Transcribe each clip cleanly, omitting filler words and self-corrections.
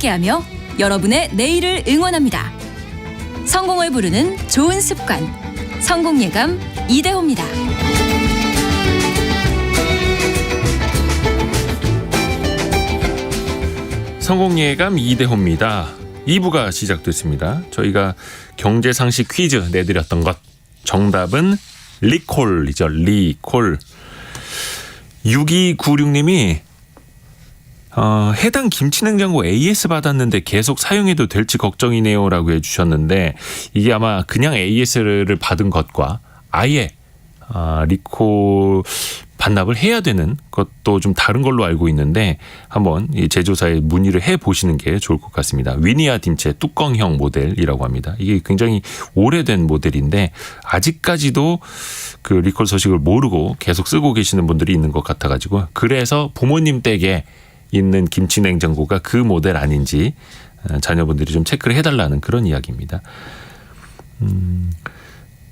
함께하며 여러분의 내일을 응원합니다. 성공을 부르는 좋은 습관, 성공예감 이대호입니다. 성공예감 이대호입니다. 2부가 시작됐습니다. 저희가 경제상식 퀴즈 내드렸던 것, 정답은 리콜이죠. 리콜. 6296님이 해당 김치냉장고 AS 받았는데 계속 사용해도 될지 걱정이네요 라고 해주셨는데, 이게 아마 그냥 AS를 받은 것과 아예 리콜 반납을 해야 되는 것도 좀 다른 걸로 알고 있는데, 한번 이 제조사에 문의를 해보시는 게 좋을 것 같습니다. 위니아 딘체 뚜껑형 모델이라고 합니다. 이게 굉장히 오래된 모델인데 아직까지도 그 리콜 소식을 모르고 계속 쓰고 계시는 분들이 있는 것 같아가지고, 그래서 부모님 댁에 있는 김치 냉장고가 그 모델 아닌지 자녀분들이 좀 체크를 해달라는 그런 이야기입니다.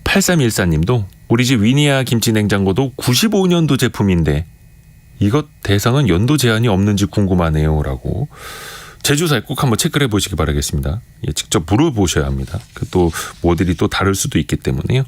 8314님도 우리 집 위니아 김치 냉장고도 95년도 제품인데 이것 대상은 연도 제한이 없는지 궁금하네요 라고. 제조사에 꼭 한번 체크를 해보시기 바라겠습니다. 예, 직접 물어보셔야 합니다. 또 모델이 또 다를 수도 있기 때문에요.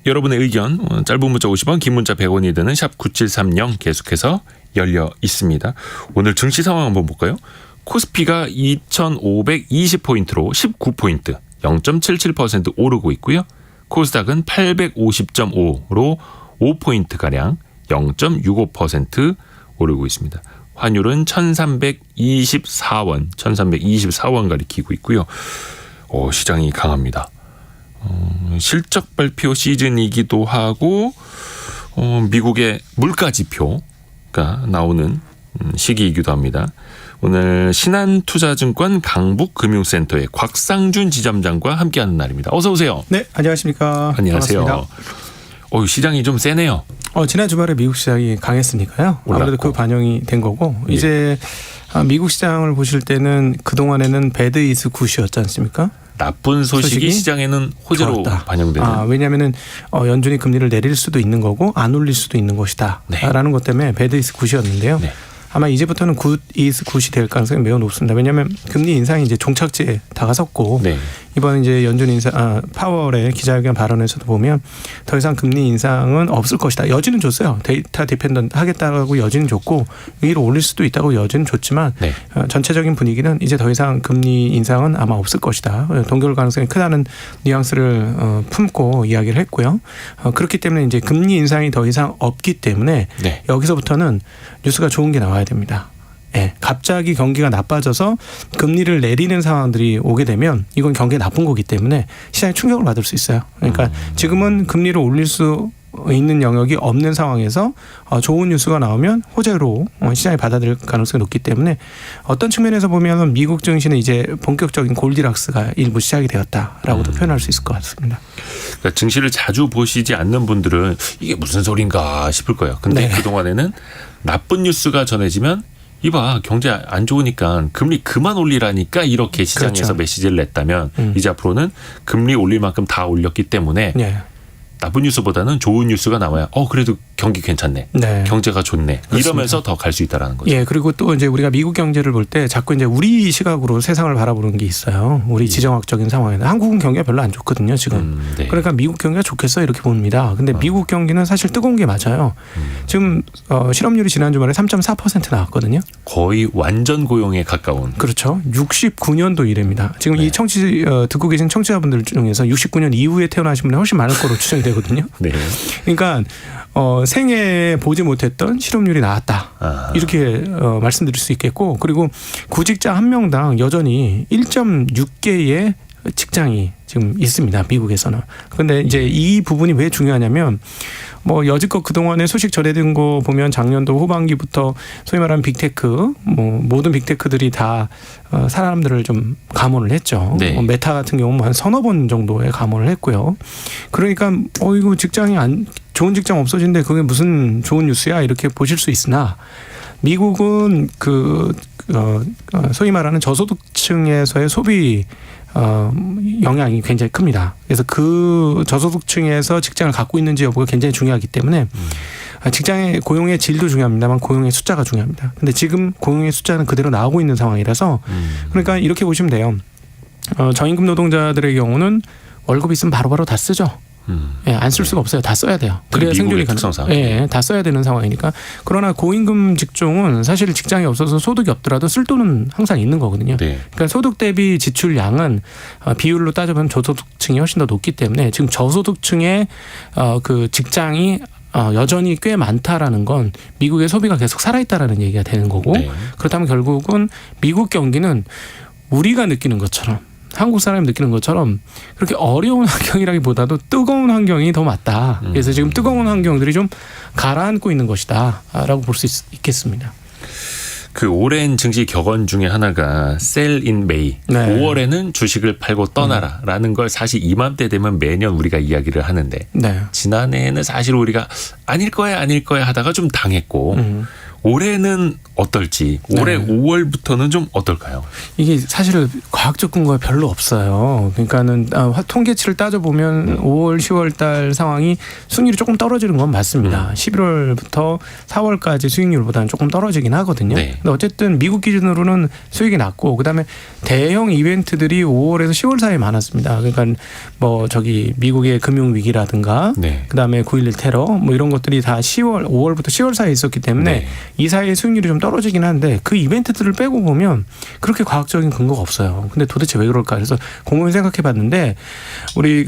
여러분의 의견 짧은 문자 50원, 긴 문자 100원이 드는 샵 9730 계속해서 열려 있습니다. 오늘 증시 상황 한번 볼까요? 코스피가 2520포인트로 19포인트 0.77% 오르고 있고요. 코스닥은 850.5로 5포인트가량 0.65% 오르고 있습니다. 환율은 1324원 가리키고 있고요. 시장이 강합니다. 실적 발표 시즌이기도 하고 미국의 물가 지표가 나오는 시기이기도 합니다. 오늘 신한투자증권 강북금융센터의 곽상준 지점장과 함께하는 날입니다. 어서 오세요. 네, 안녕하십니까. 안녕하세요. 반갑습니다. 시장이 좀 세네요. 지난 주말에 미국 시장이 강했으니까요. 아무래도 그 반영이 된 거고, 예. 이제 미국 시장을 보실 때는 그동안에는 배드 이즈 굿이었지 않습니까? 나쁜 소식이 시장에는 호재로 좋았다. 반영되는. 왜냐하면은 연준이 금리를 내릴 수도 있는 거고 안 올릴 수도 있는 것이다. 네. 라는 것 때문에 배드 이즈 굿이었는데요. 네. 아마 이제부터는 굿 이즈 굿이 될 가능성이 매우 높습니다. 왜냐하면 금리 인상이 이제 종착지에 다가섰고, 네. 이번 이제 연준 파월의 기자회견 발언에서도 보면 더 이상 금리 인상은 없을 것이다. 여지는 줬어요. 데이터 디펜던트 하겠다고 여지는 줬고 위로 올릴 수도 있다고 여지는 줬지만, 네. 전체적인 분위기는 이제 더 이상 금리 인상은 아마 없을 것이다. 동결 가능성이 크다는 뉘앙스를 품고 이야기를 했고요. 그렇기 때문에 이제 금리 인상이 더 이상 없기 때문에, 네. 여기서부터는 뉴스가 좋은 게 나와야 됩니다. 네, 갑자기 경기가 나빠져서 금리를 내리는 상황들이 오게 되면 이건 경기에 나쁜 거기 때문에 시장에 충격을 받을 수 있어요. 그러니까 지금은 금리를 올릴 수 있는 영역이 없는 상황에서 좋은 뉴스가 나오면 호재로 시장이 받아들일 가능성이 높기 때문에 어떤 측면에서 보면 미국 증시는 이제 본격적인 골디락스가 일부 시작이 되었다라고도 표현할 수 있을 것 같습니다. 그러니까 증시를 자주 보시지 않는 분들은 이게 무슨 소린가 싶을 거예요. 근데, 네. 그동안에는 나쁜 뉴스가 전해지면 이봐, 경제 안 좋으니까 금리 그만 올리라니까 이렇게 시장에서, 그렇죠. 메시지를 냈다면 이제 앞으로는 금리 올릴 만큼 다 올렸기 때문에, 네. 나쁜 뉴스보다는 좋은 뉴스가 나와야 그래도 경기 괜찮네. 네. 경제가 좋네. 그렇습니다. 이러면서 더 갈 수 있다라는 거죠. 예, 그리고 또 이제 우리가 미국 경제를 볼 때 자꾸 이제 우리 시각으로 세상을 바라보는 게 있어요. 우리 지정학적인 상황에는 한국은 경기가 별로 안 좋거든요, 지금. 네. 그러니까 미국 경기가 좋겠어 이렇게 봅니다. 근데 미국 경기는 사실 뜨거운 게 맞아요. 지금 실업률이 지난 주말에 3.4% 나왔거든요. 거의 완전 고용에 가까운. 그렇죠. 69년도 이래입니다. 지금, 네. 이 듣고 계신 청취자분들 중에서 69년 이후에 태어나신 분이 훨씬 많을 거로 추정이 되거든요. 네. 그러니까 생애에 보지 못했던 실업률이 나왔다. 이렇게 말씀드릴 수 있겠고, 그리고 구직자 한 명당 여전히 1.6개의 직장이 지금 있습니다. 미국에서는. 그런데 이제 이 부분이 왜 중요하냐면, 여지껏 그동안에 소식 전해든 거 보면 작년도 후반기부터 소위 말하는 빅테크, 모든 빅테크들이 다 사람들을 좀 감원을 했죠. 네. 메타 같은 경우는 한 서너 번 정도의 감원을 했고요. 그러니까 이거 좋은 직장 없어진데 그게 무슨 좋은 뉴스야 이렇게 보실 수 있으나, 미국은 소위 말하는 저소득층에서의 소비 영향이 굉장히 큽니다. 그래서 그 저소득층에서 직장을 갖고 있는지 여부가 굉장히 중요하기 때문에 직장의 고용의 질도 중요합니다만 고용의 숫자가 중요합니다. 근데 지금 고용의 숫자는 그대로 나오고 있는 상황이라서 그러니까 이렇게 보시면 돼요. 저임금 노동자들의 경우는 월급 있으면 바로바로 다 쓰죠. 예, 안 쓸 수가 없어요. 다 써야 돼요. 그래야 생존이 가능. 예, 다 써야 되는 상황이니까. 그러나 고임금 직종은 사실 직장이 없어서 소득이 없더라도 쓸 돈은 항상 있는 거거든요. 네. 그러니까 소득 대비 지출량은 비율로 따져보면 저소득층이 훨씬 더 높기 때문에 지금 저소득층의 그 직장이 여전히 꽤 많다라는 건 미국의 소비가 계속 살아있다라는 얘기가 되는 거고 네. 그렇다면 결국은 미국 경기는 우리가 느끼는 것처럼 한국 사람이 느끼는 것처럼 그렇게 어려운 환경이라기보다도 뜨거운 환경이 더 맞다. 그래서 지금 뜨거운 환경들이 좀 가라앉고 있는 것이다라고 볼 수 있겠습니다. 그 오랜 증시 격언 중에 하나가 Sell in May. 네. 5월에는 주식을 팔고 떠나라라는 걸 사실 이맘때 되면 매년 우리가 이야기를 하는데 네. 지난해에는 사실 우리가 아닐 거야 하다가 좀 당했고 올해는 어떨지 올해 네. 5월부터는 좀 어떨까요? 이게 사실 과학적 근거가 별로 없어요. 그러니까는 통계치를 따져보면 5월, 10월 달 상황이 수익률이 조금 떨어지는 건 맞습니다. 11월부터 4월까지 수익률보다는 조금 떨어지긴 하거든요. 네. 근데 어쨌든 미국 기준으로는 수익이 낮고 그다음에 대형 이벤트들이 5월에서 10월 사이에 많았습니다. 그러니까 뭐 저기 미국의 금융 위기라든가 네. 그다음에 9.11 테러 뭐 이런 것들이 다 10월, 5월부터 10월 사이에 있었기 때문에 네. 이 사이에 수익률이 좀 떨어지긴 한데 그 이벤트들을 빼고 보면 그렇게 과학적인 근거가 없어요. 근데 도대체 왜 그럴까? 그래서 곰곰이 생각해봤는데 우리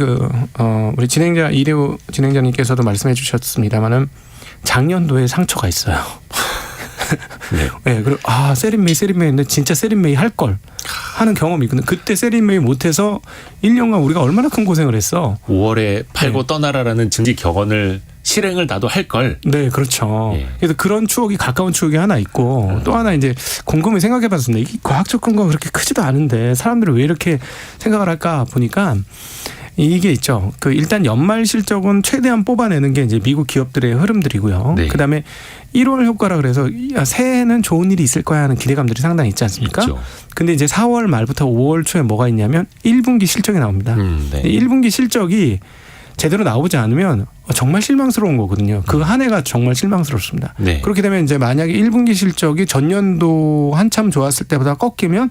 우리 진행자 이대호 진행자님께서도 말씀해 주셨습니다만은 작년도에 상처가 있어요. 네. 네, 그리고 세린메이인데 진짜 세린메이 할 걸 하는 경험이 있거든요. 그때 세린메이 못해서 1년간 우리가 얼마나 큰 고생을 했어. 5월에 팔고 떠나라라는 증시 격언을 실행을 나도 할 걸. 네, 그렇죠. 예. 그래서 그런 추억이 가까운 추억이 하나 있고 또 하나 이제 곰곰이 생각해봤습니다. 이 과학적 근거가 그렇게 크지도 않은데 사람들은 왜 이렇게 생각을 할까 보니까 이게 있죠. 그 일단 연말 실적은 최대한 뽑아내는 게 이제 미국 기업들의 흐름들이고요. 네. 그다음에 1월 효과라 그래서 새해에는 좋은 일이 있을 거야 하는 기대감들이 상당히 있지 않습니까? 있죠. 근데 이제 4월 말부터 5월 초에 뭐가 있냐면 1분기 실적이 나옵니다. 네. 1분기 실적이 제대로 나오지 않으면 정말 실망스러운 거거든요. 그 한 해가 정말 실망스럽습니다. 네. 그렇게 되면 이제 만약에 1분기 실적이 전년도 한참 좋았을 때보다 꺾이면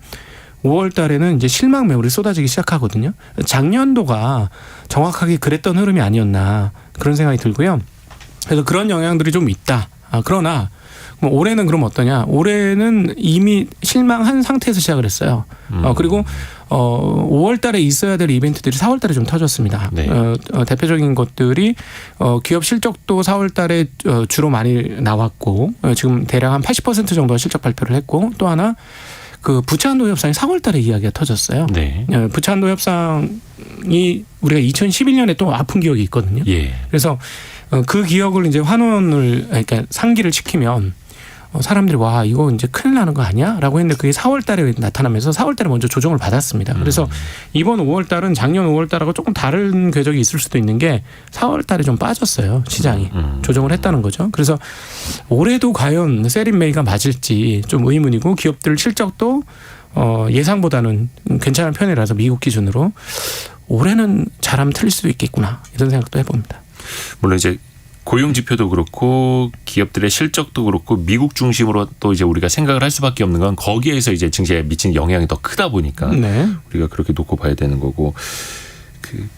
5월 달에는 이제 실망 매물이 쏟아지기 시작하거든요. 작년도가 정확하게 그랬던 흐름이 아니었나 그런 생각이 들고요. 그래서 그런 영향들이 좀 있다. 그러나 올해는 그럼 어떠냐? 올해는 이미 실망한 상태에서 시작을 했어요. 그리고 5월 달에 있어야 될 이벤트들이 4월 달에 좀 터졌습니다. 네. 대표적인 것들이 기업 실적도 4월 달에 주로 많이 나왔고 지금 대략 한 80% 정도가 실적 발표를 했고 또 하나 그 부채 한도 협상이 4월 달에 이야기가 터졌어요. 네. 부채 한도 협상이 우리가 2011년에 또 아픈 기억이 있거든요. 예. 그래서 그 기억을 이제 환원을 그러니까 상기를 시키면 사람들이 와 이거 이제 큰일 나는 거 아니야?라고 했는데 그게 4월 달에 나타나면서 4월 달에 먼저 조정을 받았습니다. 그래서 이번 5월 달은 작년 5월 달하고 조금 다른 궤적이 있을 수도 있는 게 4월 달에 좀 빠졌어요. 시장이 조정을 했다는 거죠. 그래서 올해도 과연 세린메이가 맞을지 좀 의문이고 기업들 실적도 예상보다는 괜찮은 편이라서 미국 기준으로 올해는 잘하면 틀릴 수도 있겠구나 이런 생각도 해봅니다. 물론 이제 고용 지표도 그렇고 기업들의 실적도 그렇고 미국 중심으로 또 이제 우리가 생각을 할 수밖에 없는 건 거기에서 이제 증시에 미치는 영향이 더 크다 보니까 네. 우리가 그렇게 놓고 봐야 되는 거고 그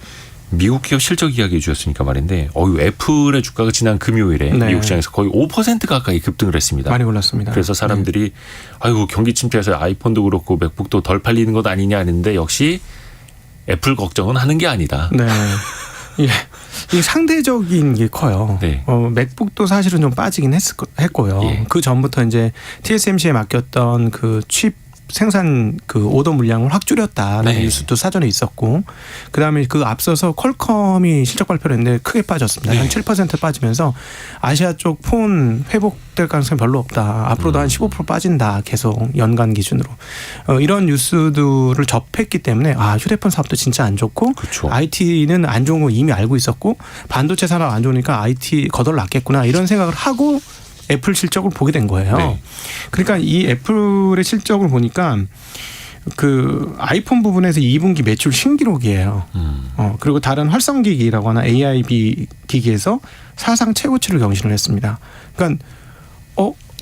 미국 기업 실적 이야기해 주셨으니까 말인데 애플의 주가가 지난 금요일에 네. 미국 시장에서 거의 5% 가까이 급등을 했습니다. 많이 올랐습니다. 그래서 사람들이 아이고 경기 침체해서 아이폰도 그렇고 맥북도 덜 팔리는 것 아니냐 하는데 역시 애플 걱정은 하는 게 아니다. 네. 예. 이 상대적인 게 커요. 네. 맥북도 사실은 좀 빠지긴 했고요. 예. 그 전부터 이제 TSMC에 맡겼던 그 칩 생산 그 오더 물량을 확 줄였다는 네. 뉴스도 사전에 있었고, 그 다음에 그 앞서서 퀄컴이 실적 발표를 했는데 크게 빠졌습니다. 네. 한 7% 빠지면서 아시아 쪽 폰 회복될 가능성이 별로 없다. 앞으로도 한 15% 빠진다. 계속 연간 기준으로 이런 뉴스들을 접했기 때문에 휴대폰 사업도 진짜 안 좋고, 그렇죠. IT는 안 좋은 거 이미 알고 있었고 반도체 산업 안 좋으니까 IT 거덜났겠구나 이런 생각을 하고 애플 실적을 보게 된 거예요. 네. 그러니까 이 애플의 실적을 보니까 그 아이폰 부분에서 2분기 매출 신기록이에요. 그리고 다른 활성기기라고 하나 AIB 기기에서 사상 최고치를 경신을 했습니다. 그러니까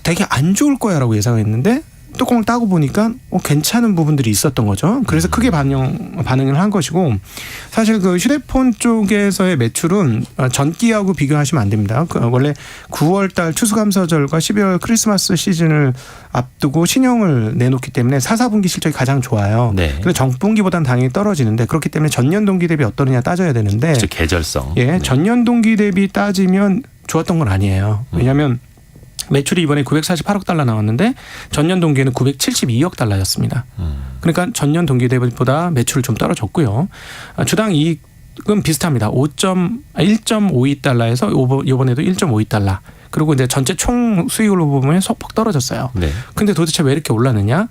되게 안 좋을 거야라고 예상했는데 뚜껑을 따고 보니까 괜찮은 부분들이 있었던 거죠. 그래서 크게 반응을 한 것이고, 사실 그 휴대폰 쪽에서의 매출은 전기하고 비교하시면 안 됩니다. 원래 9월달 추수감사절과 12월 크리스마스 시즌을 앞두고 신형을 내놓기 때문에 4, 4분기 실적이 가장 좋아요. 네. 그래서 정분기보다는 당연히 떨어지는데, 그렇기 때문에 전년 동기 대비 어떠느냐 따져야 되는데, 그렇죠. 계절성. 예, 네. 전년 동기 대비 따지면 좋았던 건 아니에요. 왜냐하면 매출이 이번에 948억 달러 나왔는데 전년 동기에는 972억 달러였습니다. 그러니까 전년 동기 대비보다 매출이 좀 떨어졌고요. 주당 이익은 비슷합니다. 1.52달러에서 이번에도 1.52달러. 그리고 이제 전체 총 수익으로 보면 소폭 떨어졌어요. 네. 근데 도대체 왜 이렇게 올랐느냐?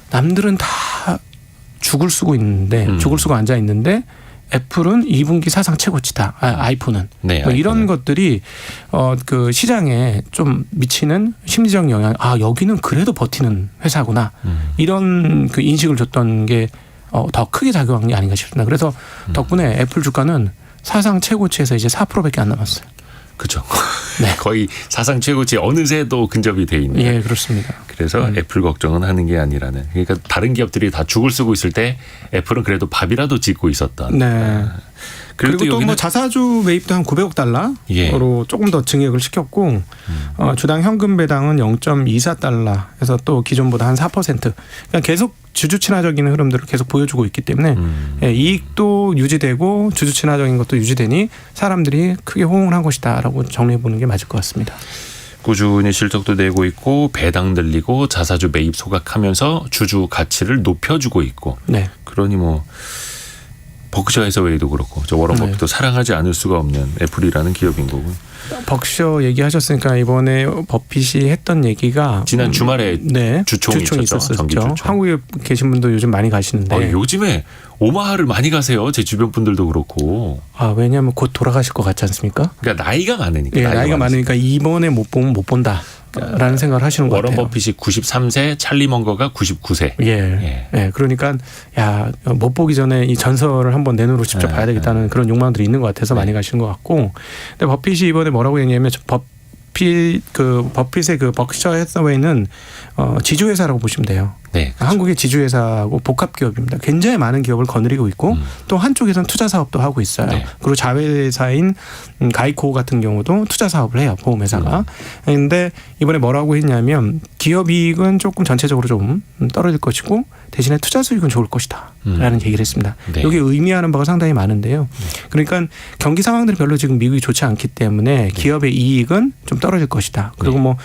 남들은 다 죽을 쓰고 있는데 죽을 쓰고 앉아 있는데 애플은 2분기 사상 최고치다. 아이폰은. 네, 뭐 이런 아이폰은. 것들이 그 시장에 좀 미치는 심리적 영향. 여기는 그래도 버티는 회사구나. 이런 그 인식을 줬던 게 더 크게 작용한 게 아닌가 싶습니다. 그래서 덕분에 애플 주가는 사상 최고치에서 이제 4%밖에 안 남았어요. 그렇죠. 네. 거의 사상 최고치 어느새도 근접이 돼 있는. 예, 그렇습니다. 그래서 애플 걱정은 하는 게 아니라는. 그러니까 다른 기업들이 다 죽을 쓰고 있을 때 애플은 그래도 밥이라도 짓고 있었던. 네. 그리고 또 여기는 뭐 자사주 매입도 한 900억 달러로 예. 조금 더 증액을 시켰고 주당 현금 배당은 0.24달러 해서 또 기존보다 한 4%. 그러니까 계속 주주 친화적인 흐름들을 계속 보여주고 있기 때문에 예, 이익도 유지되고 주주 친화적인 것도 유지되니 사람들이 크게 호응을 한 것이다라고 정리해 보는 게 맞을 것 같습니다. 꾸준히 실적도 내고 있고 배당 늘리고 자사주 매입 소각하면서 주주 가치를 높여주고 있고. 네. 그러니 뭐 버크셔 해서웨이도 그렇고 저 워런 버핏도 사랑하지 않을 수가 없는 애플이라는 기업인 거고. 버크셔 얘기하셨으니까 이번에 버핏이 했던 얘기가 지난 주말에 네, 주총이 있었죠. 있었었죠. 정기 주총. 한국에 계신 분도 요즘 많이 가시는데 요즘에 오마하를 많이 가세요. 제 주변 분들도 그렇고. 왜냐하면 곧 돌아가실 것 같지 않습니까? 그러니까 나이가 많으니까. 예, 나이가 많으니까 이번에 못 보면 못 본다라는 생각을 하시는 것 워런 같아요. 버핏이 93세, 찰리 먼거가 99세. 예. 그러니까 못 보기 전에 이 전설을 한번 내 눈으로 직접 봐야 되겠다는 그런 욕망들이 있는 것 같아서 많이 가시는 것 같고, 근데 버핏이 이번에 뭐라고 얘기하면 버핏의 그 버크셔 해서웨이는 지주회사라고 보시면 돼요. 네. 그렇죠. 한국의 지주회사하고 복합기업입니다. 굉장히 많은 기업을 거느리고 있고 또 한쪽에서는 투자 사업도 하고 있어요. 네. 그리고 자회사인 가이코 같은 경우도 투자 사업을 해요. 보험회사가. 그런데 이번에 뭐라고 했냐면 기업이익은 조금 전체적으로 좀 떨어질 것이고 대신에 투자 수익은 좋을 것이다 라는 얘기를 했습니다. 네. 여기 의미하는 바가 상당히 많은데요. 그러니까 경기 상황들이 별로 지금 미국이 좋지 않기 때문에 기업의 이익은 좀 떨어질 것이다. 그리고 뭐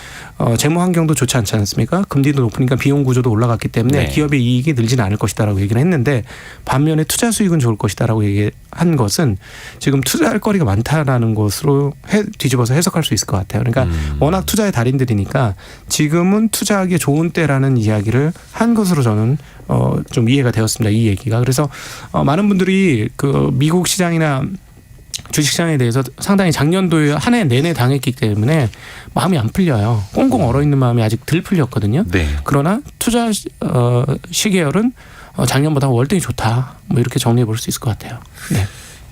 재무 환경도 좋지 않지 않습니까? 금리도 높으니까 비용 구조도 올라갔기 때문에 네. 기업의 이익이 늘지는 않을 것이다라고 얘기를 했는데, 반면에 투자 수익은 좋을 것이다라고 얘기한 것은 지금 투자할 거리가 많다라는 것으로 뒤집어서 해석할 수 있을 것 같아요. 그러니까 워낙 투자의 달인들이니까 지금은 투자하기 좋은 때라는 이야기를 한 것으로 저는 좀 이해가 되었습니다. 이 얘기가. 그래서 많은 분들이 그 미국 시장이나 주식시장에 대해서 상당히 작년도에 한 해 내내 당했기 때문에 마음이 안 풀려요. 꽁꽁 얼어있는 마음이 아직 덜 풀렸거든요. 네. 그러나 투자 시계열은 작년보다 월등히 좋다. 뭐 이렇게 정리해 볼 수 있을 것 같아요. 네.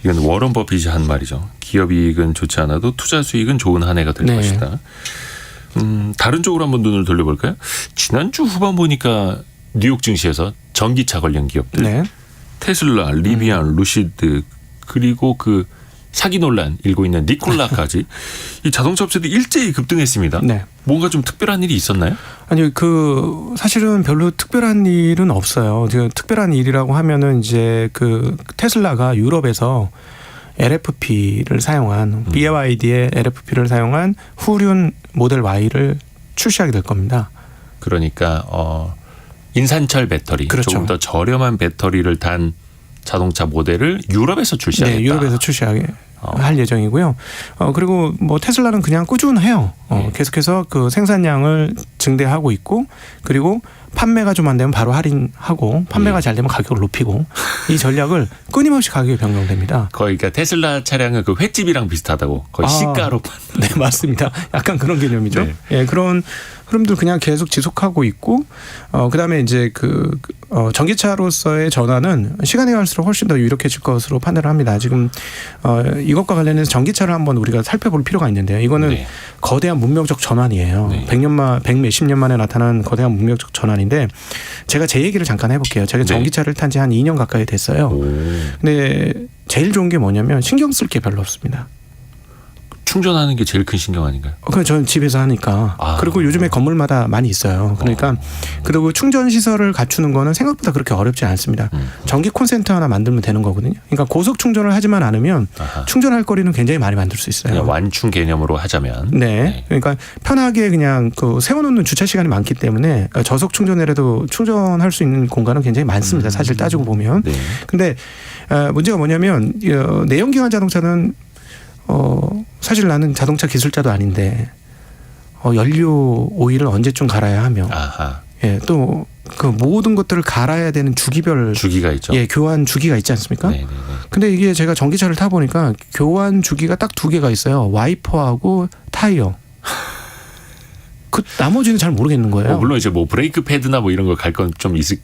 이건 워런 버핏이 한 말이죠. 기업 이익은 좋지 않아도 투자 수익은 좋은 한 해가 될 네. 것이다. 다른 쪽으로 한번 눈을 돌려볼까요? 지난주 후반 보니까 뉴욕 증시에서 전기차 관련 기업들, 네. 테슬라, 리비안, 루시드, 그리고 그 사기 논란 일고 있는 니콜라까지 이 자동차 업체도 일제히 급등했습니다. 네. 뭔가 좀 특별한 일이 있었나요? 아니 사실은 별로 특별한 일은 없어요. 특별한 일이라고 하면은 이제 그 테슬라가 유럽에서 LFP를 사용한 BYD의 LFP를 사용한 후륜 모델 Y를 출시하게 될 겁니다. 그러니까 인산철 배터리, 그렇죠. 조금 더 저렴한 배터리를 단 자동차 모델을 유럽에서 출시하겠다. 네, 유럽에서 출시하게 할 예정이고요. 그리고 뭐 테슬라는 그냥 꾸준해요. 계속해서 그 생산량을 증대하고 있고 그리고 판매가 좀 안 되면 바로 할인하고 판매가 잘 되면 가격을 높이고 이 전략을 끊임없이 가격이 변경됩니다. 거의 그러니까 테슬라 차량은 그 횟집이랑 비슷하다고 거의 시가로 네, 맞습니다. 약간 그런 개념이죠. 네. 예, 그런 흐름들 그냥 계속 지속하고 있고 그다음에 이제 전기차로서의 전환은 시간이 갈수록 훨씬 더 유력해질 것으로 판단을 합니다. 지금 이것과 관련해서 전기차를 한번 우리가 살펴볼 필요가 있는데요. 이거는 네. 거대한 문명적 전환이에요. 네. 100 몇십 년 만에 나타난 거대한 문명적 전환인데 제가 제 얘기를 잠깐 해볼게요. 제가 전기차를 탄 지 한 2년 가까이 됐어요. 근데 제일 좋은 게 뭐냐면 신경 쓸 게 별로 없습니다. 충전하는 게 제일 큰 신경 아닌가요? 그럼 저는 집에서 하니까. 그리고 요즘에 건물마다 많이 있어요. 그러니까 그리고 충전 시설을 갖추는 거는 생각보다 그렇게 어렵지 않습니다. 전기 콘센트 하나 만들면 되는 거거든요. 그러니까 고속 충전을 하지만 않으면 충전할 거리는 굉장히 많이 만들 수 있어요. 그냥 완충 개념으로 하자면. 네. 그러니까 편하게 그냥 세워놓는 주차 시간이 많기 때문에 저속 충전이라도 충전할 수 있는 공간은 굉장히 많습니다. 사실 따지고 보면. 네. 근데 문제가 뭐냐면 내연기관 자동차는 사실 나는 자동차 기술자도 아닌데 연료 오일을 언제쯤 갈아야 하며 예, 또 그 모든 것들을 갈아야 되는 주기가 있죠. 예, 교환 주기가 있지 않습니까? 네네네. 근데 이게 제가 전기차를 타 보니까 교환 주기가 딱 2개가 있어요. 와이퍼하고 타이어. 그 나머지는 잘 모르겠는 거예요. 물론 이제 뭐 브레이크 패드나 뭐 이런 거 갈 건 좀 있을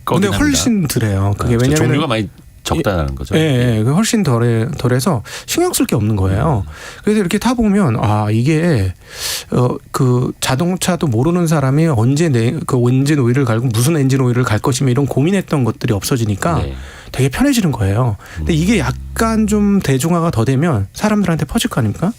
거긴 근데 합니다. 훨씬 덜해요. 그게 왜냐면 종류가 많이 적다는 거죠. 예, 훨씬 덜해서 신경 쓸 게 없는 거예요. 그래서 이렇게 타 보면 이게 그 자동차도 모르는 사람이 언제 엔진 오일을 갈고 무슨 엔진 오일을 갈 것이며 이런 고민했던 것들이 없어지니까 되게 편해지는 거예요. 근데 이게 약간 좀 대중화가 더 되면 사람들한테 퍼질 거 아닙니까?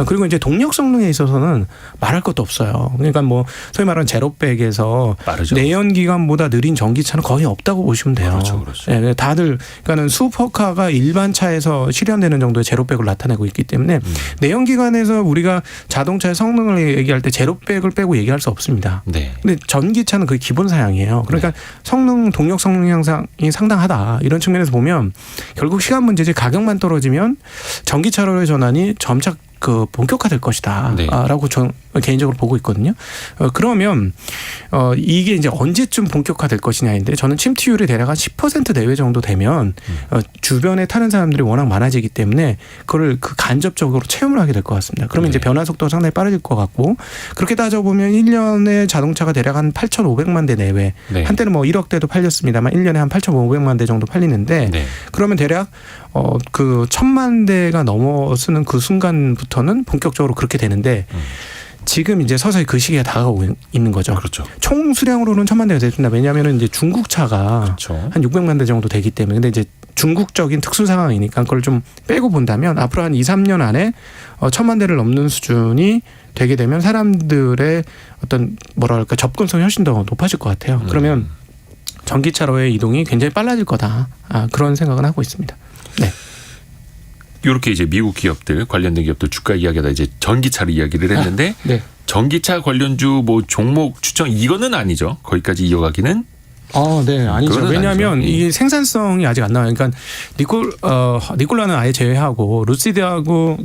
그리고 이제 동력 성능에 있어서는 말할 것도 없어요. 그러니까 뭐 소위 말하는 제로백에서 빠르죠. 내연기관보다 느린 전기차는 거의 없다고 보시면 돼요. 그렇죠. 예, 다들 그러니까는 슈퍼카가 일반 차에서 실현되는 정도의 제로백을 나타내고 있기 때문에 내연기관에서 우리가 자동차의 성능을 얘기할 때 제로백을 빼고 얘기할 수 없습니다. 네. 근데 전기차는 그게 기본 사양이에요. 그러니까 동력 성능 향상이 상당하다. 이런 측면에서 보면 결국 시간 문제지 가격만 떨어지면 전기차로의 전환이 점차 본격화될 것이다라고 저는 개인적으로 보고 있거든요. 그러면 이게 이제 언제쯤 본격화될 것이냐인데 저는 침투율이 대략 한 10% 내외 정도 되면 주변에 타는 사람들이 워낙 많아지기 때문에 그걸 간접적으로 체험을 하게 될 것 같습니다. 그러면 이제 변화 속도가 상당히 빠르질 것 같고 그렇게 따져보면 1년에 자동차가 대략 한 8,500만 대 내외 한때는 뭐 1억 대도 팔렸습니다만 1년에 한 8,500만 대 정도 팔리는데 그러면 대략 1,000만 대가 넘어서는 그 순간부터는 본격적으로 그렇게 되는데 지금 이제 서서히 그 시기가 다가오고 있는 거죠. 그렇죠. 총 수량으로는 1,000만 대가 됐습니다. 왜냐하면 이제 중국 차가 한 600만 대 정도 되기 때문에 근데 이제 중국적인 특수 상황이니까 그걸 좀 빼고 본다면 앞으로 한 2, 3년 안에 1,000만 대를 넘는 수준이 되게 되면 사람들의 어떤 뭐랄까 접근성이 훨씬 더 높아질 것 같아요. 그러면 전기차로의 이동이 굉장히 빨라질 거다. 그런 생각은 하고 있습니다. 네. 이렇게 이제 미국 기업들 관련된 기업들 주가 이야기하다 이제 전기차를 이야기를 했는데 전기차 관련주 뭐 종목 추천 이거는 아니죠. 거기까지 이어가기는 네, 아니죠. 왜냐하면 이 생산성이 아직 안 나와요. 그러니까 니콜라는 아예 제외하고 루시드하고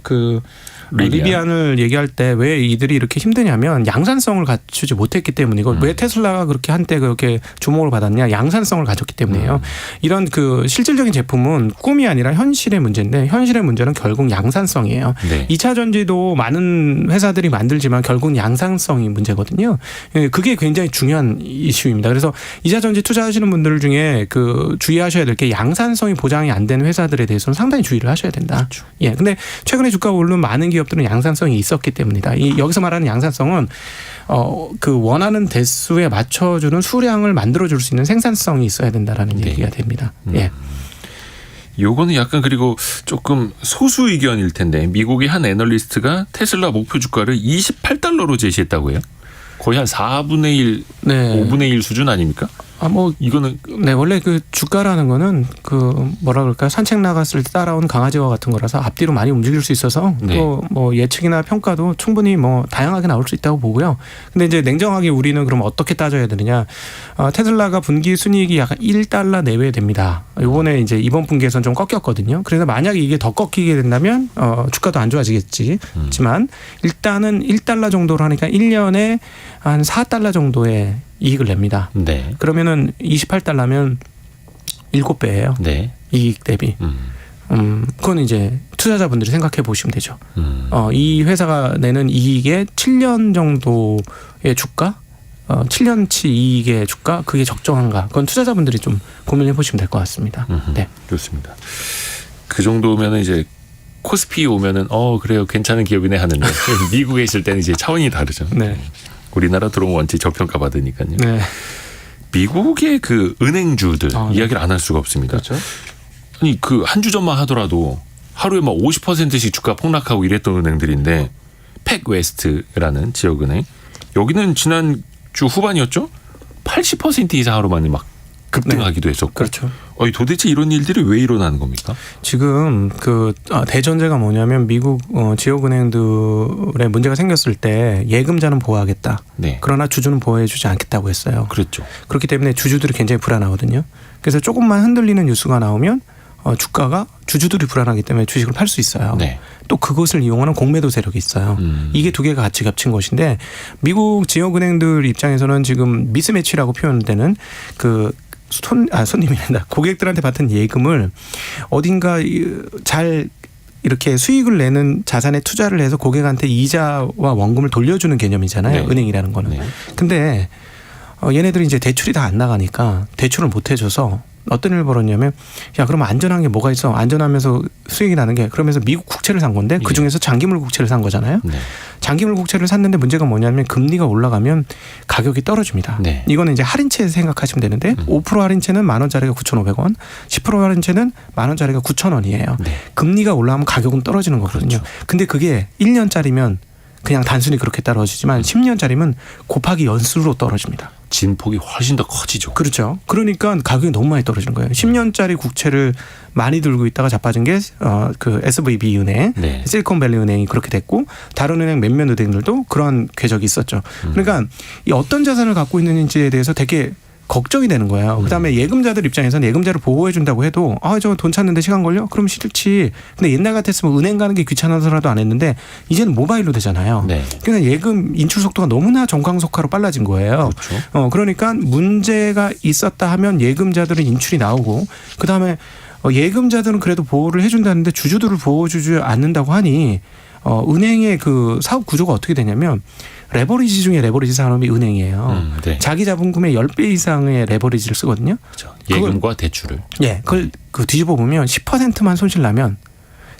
리비안을 얘기할 때 왜 이들이 이렇게 힘드냐면 양산성을 갖추지 못했기 때문이고 왜 테슬라가 그렇게 한때 그렇게 주목을 받았냐 양산성을 가졌기 때문이에요. 이런 실질적인 제품은 꿈이 아니라 현실의 문제인데 현실의 문제는 결국 양산성이에요. 2차 전지도 많은 회사들이 만들지만 결국 양산성이 문제거든요. 그게 굉장히 중요한 이슈입니다. 그래서 2차 전지 투자하시는 분들 중에 주의하셔야 될 게 양산성이 보장이 안 되는 회사들에 대해서는 상당히 주의를 하셔야 된다. 그렇죠. 예. 근데 최근에 주가가 오른 많은 기업들은 양산성이 있었기 때문입니다. 여기서 말하는 양산성은 원하는 대수에 맞춰주는 수량을 만들어줄 수 있는 생산성이 있어야 된다라는 얘기가 됩니다. 예. 요거는 약간 그리고 조금 소수 의견일 텐데 미국의 한 애널리스트가 테슬라 목표 주가를 $28로 제시했다고 해요. 거의 한 4분의 1, 5분의 1 수준 아닙니까? 이거는 네, 원래 그 주가라는 거는 그 뭐라 그럴까요? 산책 나갔을 때 따라온 강아지와 같은 거라서 앞뒤로 많이 움직일 수 있어서 네. 또 뭐 예측이나 평가도 충분히 뭐 다양하게 나올 수 있다고 보고요. 근데 이제 냉정하게 우리는 그럼 어떻게 따져야 되느냐? 테슬라가 분기 순이익이 약 $1 내외 됩니다. 이번에 이제 이번 분기에서는 좀 꺾였거든요. 그래서 만약에 이게 더 꺾이게 된다면 주가도 안 좋아지겠지만 일단은 $1 정도로 하니까 1년에 한 $4 정도의 이익을 냅니다. 네. 그러면은 $28면 7배예요. 네. 이익 대비. 그건 이제 투자자분들이 생각해 보시면 되죠. 이 회사가 내는 이익의 7년 정도의 주가, 7년치 이익의 주가, 그게 적정한가? 그건 투자자분들이 좀 고민해 보시면 될 것 같습니다. 네. 좋습니다. 그 정도면 이제 코스피 오면은 그래요, 괜찮은 기업이네 하는데 미국에 있을 때는 이제 차원이 다르죠. 네. 우리나라 들어오면 원체 저평가 받으니까요. 네. 미국의 그 은행주들 이야기를 안 할 수가 없습니다. 그렇죠. 아니 그 한 주 전만 하더라도 하루에 막 50%씩 주가 폭락하고 이랬던 은행들인데 팩웨스트라는 지역은행 여기는 지난 주 후반이었죠? 80% 이상 하루 만에 막 급등하기도 했었고. 그렇죠. 도대체 이런 일들이 왜 일어나는 겁니까? 지금 그 대전제가 뭐냐면 미국 지역은행들의 문제가 생겼을 때 예금자는 보호하겠다. 네. 그러나 주주는 보호해주지 않겠다고 했어요. 그렇죠. 그렇기 때문에 주주들이 굉장히 불안하거든요. 그래서 조금만 흔들리는 뉴스가 나오면 주가가 주주들이 불안하기 때문에 주식을 팔 수 있어요. 네. 또 그것을 이용하는 공매도 세력이 있어요. 이게 두 개가 같이 겹친 것인데 미국 지역은행들 입장에서는 지금 미스매치라고 표현되는 그 손님이란다. 고객들한테 받은 예금을 어딘가 잘 이렇게 수익을 내는 자산에 투자를 해서 고객한테 이자와 원금을 돌려주는 개념이잖아요. 네. 은행이라는 거는. 네. 근데 얘네들이 이제 대출이 다 안 나가니까 대출을 못 해줘서 어떤 일을 벌었냐면 야 그러면 안전한 게 뭐가 있어? 안전하면서 수익이 나는 게 그러면서 미국 국채를 산 건데 그중에서 장기물 국채를 산 거잖아요. 네. 장기물 국채를 샀는데 문제가 뭐냐면 금리가 올라가면 가격이 떨어집니다. 네. 이거는 이제 할인채 생각하시면 되는데 5% 할인채는 10,000원짜리가 9,500원, 10% 할인채는 10,000원짜리가 9,000원이에요. 네. 금리가 올라가면 가격은 떨어지는 거거든요. 그렇죠. 근데 그게 1년짜리면 그냥 단순히 그렇게 떨어지지만 10년짜리면 곱하기 연수로 떨어집니다. 진폭이 훨씬 더 커지죠. 그렇죠. 그러니까 가격이 너무 많이 떨어지는 거예요. 10년짜리 국채를 많이 들고 있다가 자빠진 게 그 SVB 은행, 네. 실리콘밸리 은행이 그렇게 됐고 다른 은행 몇몇 은행들도 그런 궤적이 있었죠. 그러니까 이 어떤 자산을 갖고 있는지에 대해서 되게 걱정이 되는 거예요. 그다음에 예금자들 입장에서는 예금자를 보호해 준다고 해도 저 돈 찾는데 시간 걸려? 그럼 싫지. 근데 옛날 같았으면 은행 가는 게 귀찮아서라도 안 했는데 이제는 모바일로 되잖아요. 네. 그러니까 예금 인출 속도가 너무나 정광석화로 빨라진 거예요. 그렇죠. 그러니까 문제가 있었다 하면 예금자들은 인출이 나오고 그다음에 예금자들은 그래도 보호를 해준다는데 주주들을 보호해주지 않는다고 하니 은행의 그 사업 구조가 어떻게 되냐면 레버리지 중에 레버리지 산업이 은행이에요. 네. 자기 자본금의 10배 이상의 레버리지를 쓰거든요. 그렇죠. 예금과 대출을. 예, 그걸 뒤집어 보면 10%만 손실 나면